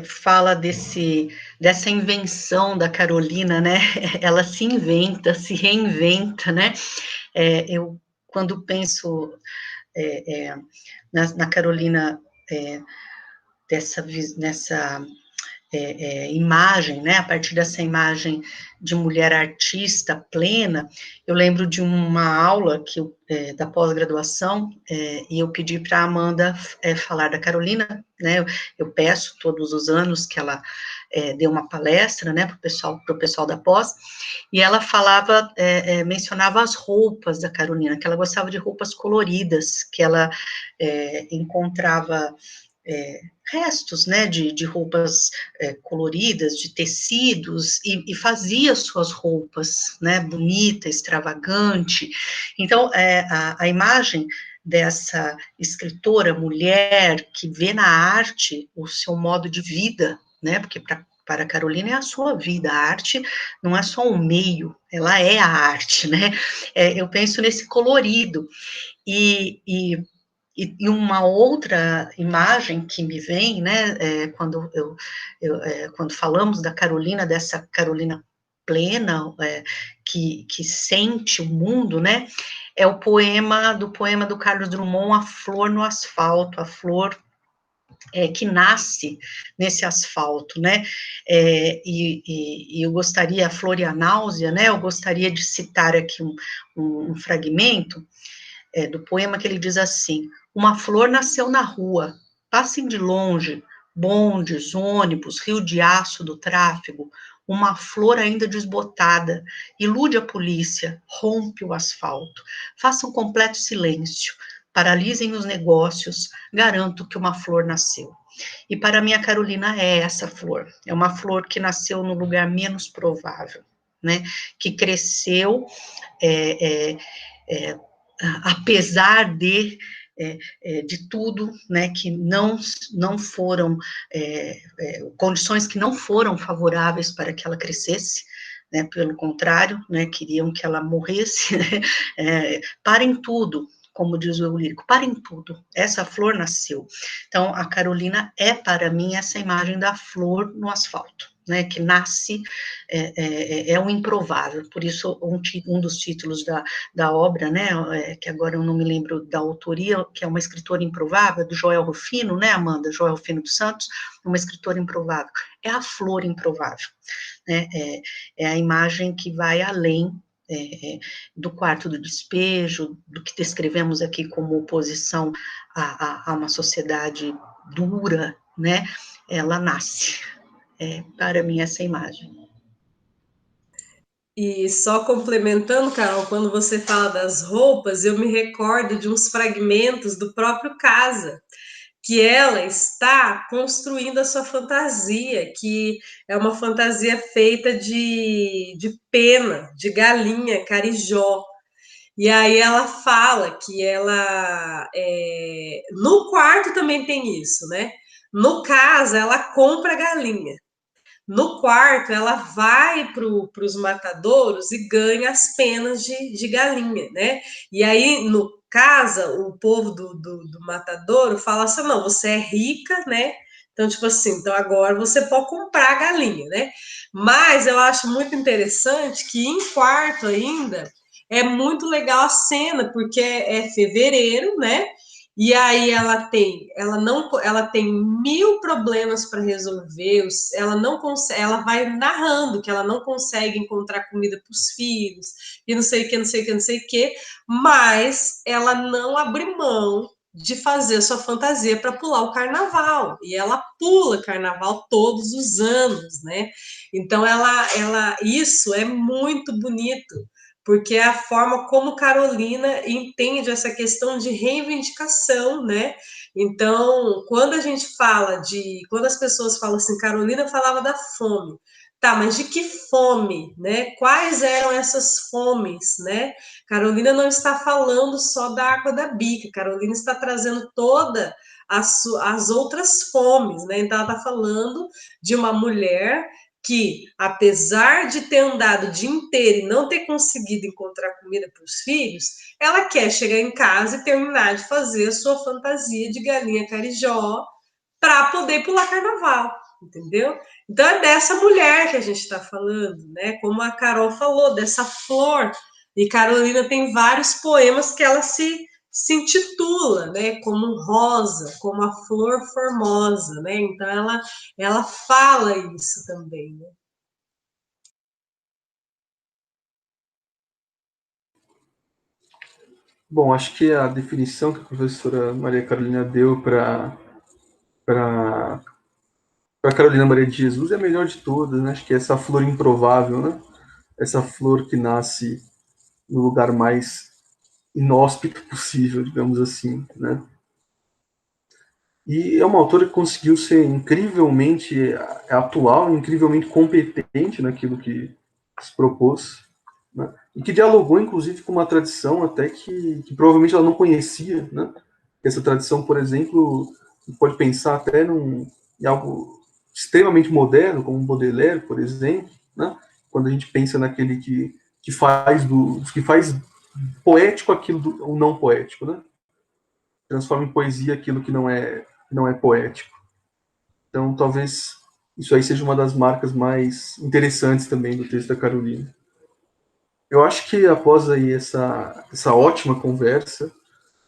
fala dessa invenção da Carolina, né? Ela se inventa, se reinventa, né? Eu, quando penso na Carolina, nessa imagem, né? A partir dessa imagem de mulher artista plena, eu lembro de uma aula da pós-graduação, e eu pedi para a Amanda falar da Carolina, né? Eu peço todos os anos que ela dê uma palestra, né, para o pessoal da pós, e ela falava, mencionava as roupas da Carolina, que ela gostava de roupas coloridas, que ela encontrava restos, né, de roupas coloridas, de tecidos, e fazia suas roupas, né, bonita, extravagante. Então, a imagem dessa escritora, mulher, que vê na arte o seu modo de vida, né, porque para a Carolina é a sua vida, a arte não é só um meio, ela é a arte, né, eu penso nesse colorido, e uma outra imagem que me vem, né, quando quando falamos da Carolina, dessa Carolina plena, que sente o mundo, né, é o poema do Carlos Drummond, A Flor no Asfalto, a flor que nasce nesse asfalto, né, e eu gostaria, a Flor e a Náusea, né, eu gostaria de citar aqui um fragmento, do poema, que ele diz assim: uma flor nasceu na rua, passem de longe, bondes, ônibus, rio de aço do tráfego, uma flor ainda desbotada, ilude a polícia, rompe o asfalto, façam completo silêncio, paralisem os negócios, garanto que uma flor nasceu. E para mim a Carolina é essa flor, é uma flor que nasceu no lugar menos provável, né, que cresceu, apesar de tudo, né, que não foram, condições que não foram favoráveis para que ela crescesse, né, pelo contrário, né, queriam que ela morresse, né, parem tudo, como diz o eu lírico, parem tudo, essa flor nasceu. Então, a Carolina é, para mim, essa imagem da flor no asfalto, né, que nasce, é um improvável, por isso um dos títulos da obra, né, que agora eu não me lembro da autoria, que é uma escritora improvável, do Joel Rufino, né, Amanda, Joel Rufino dos Santos, uma escritora improvável, é a flor improvável, né, é a imagem que vai além do quarto do despejo, do que descrevemos aqui como oposição a uma sociedade dura, né, ela nasce. para mim essa imagem. E só complementando, Carol, quando você fala das roupas, eu me recordo de uns fragmentos do próprio Casa, que ela está construindo a sua fantasia, que é uma fantasia feita de pena, de galinha, carijó. E aí ela fala que no quarto também tem isso, né? No caso, ela compra a galinha. No quarto, ela vai para os matadouros e ganha as penas de galinha, né? E aí, no casa, o povo do matadouro fala assim: não, você é rica, né? Então, tipo assim, então agora você pode comprar a galinha, né? Mas eu acho muito interessante que em quarto ainda é muito legal a cena, porque é fevereiro, né? E aí ela tem mil problemas para resolver, ela não consegue, ela vai narrando que ela não consegue encontrar comida para os filhos, e não sei o que, não sei o que, não sei o que, mas ela não abre mão de fazer sua fantasia para pular o carnaval, e ela pula carnaval todos os anos, né? Então isso é muito bonito, porque é a forma como Carolina entende essa questão de reivindicação, né? Então, quando as pessoas falam assim, Carolina falava da fome, tá, mas de que fome, né? Quais eram essas fomes, né? Carolina não está falando só da água da bica, Carolina está trazendo toda as outras fomes, né? Então, ela está falando de uma mulher que, apesar de ter andado o dia inteiro e não ter conseguido encontrar comida para os filhos, ela quer chegar em casa e terminar de fazer a sua fantasia de galinha carijó para poder pular carnaval, entendeu? Então é dessa mulher que a gente está falando, né? Como a Carol falou, dessa flor. E Carolina tem vários poemas que ela se intitula, né? Como rosa, como a flor formosa, né? Então ela fala isso também, né? Bom, acho que a definição que a professora Maria Carolina deu para Carolina Maria de Jesus é a melhor de todas, né? Acho que é essa flor improvável, né? Essa flor que nasce no lugar mais inóspito possível, digamos assim, né? E é uma autora que conseguiu ser incrivelmente atual, incrivelmente competente naquilo que se propôs, né? E que dialogou, inclusive, com uma tradição até que provavelmente ela não conhecia, né? Essa tradição, por exemplo, pode pensar até em algo extremamente moderno, como Baudelaire, por exemplo, né? Quando a gente pensa naquele que faz poético aquilo o não poético, né? Transforma em poesia aquilo que não é poético. Então, talvez isso aí seja uma das marcas mais interessantes também do texto da Carolina. Eu acho que após aí essa ótima conversa,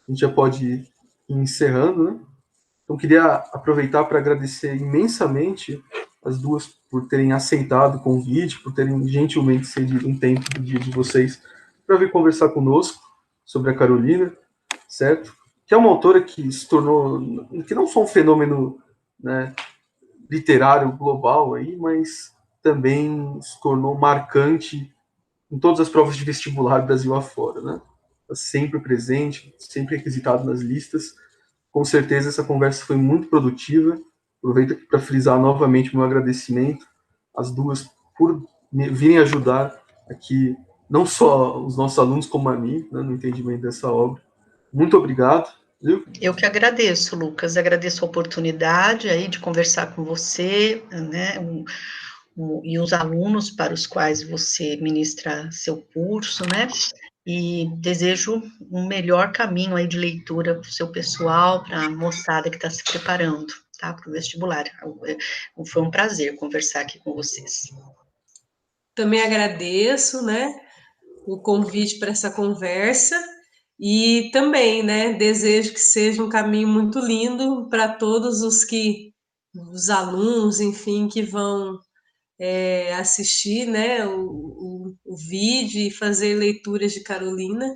a gente já pode ir encerrando, né? Então, queria aproveitar para agradecer imensamente as duas por terem aceitado o convite, por terem gentilmente cedido um tempo do dia de vocês para vir conversar conosco sobre a Carolina, certo? Que é uma autora que se tornou, que não só um fenômeno, né, literário global aí, mas também se tornou marcante em todas as provas de vestibular do Brasil afora, né? Está sempre presente, sempre requisitado nas listas. Com certeza essa conversa foi muito produtiva. Aproveito aqui para frisar novamente meu agradecimento às duas por virem ajudar aqui, não só os nossos alunos, como a mim, né, no entendimento dessa obra. Muito obrigado. Viu? Eu que agradeço, Lucas, agradeço a oportunidade aí de conversar com você, né, e os alunos para os quais você ministra seu curso, né, e desejo um melhor caminho aí de leitura para o seu pessoal, para a moçada que está se preparando, tá, para o vestibular. Foi um prazer conversar aqui com vocês. Também agradeço, né, o convite para essa conversa e também, né, desejo que seja um caminho muito lindo para todos os alunos, enfim, que vão assistir, né, o vídeo e fazer leituras de Carolina.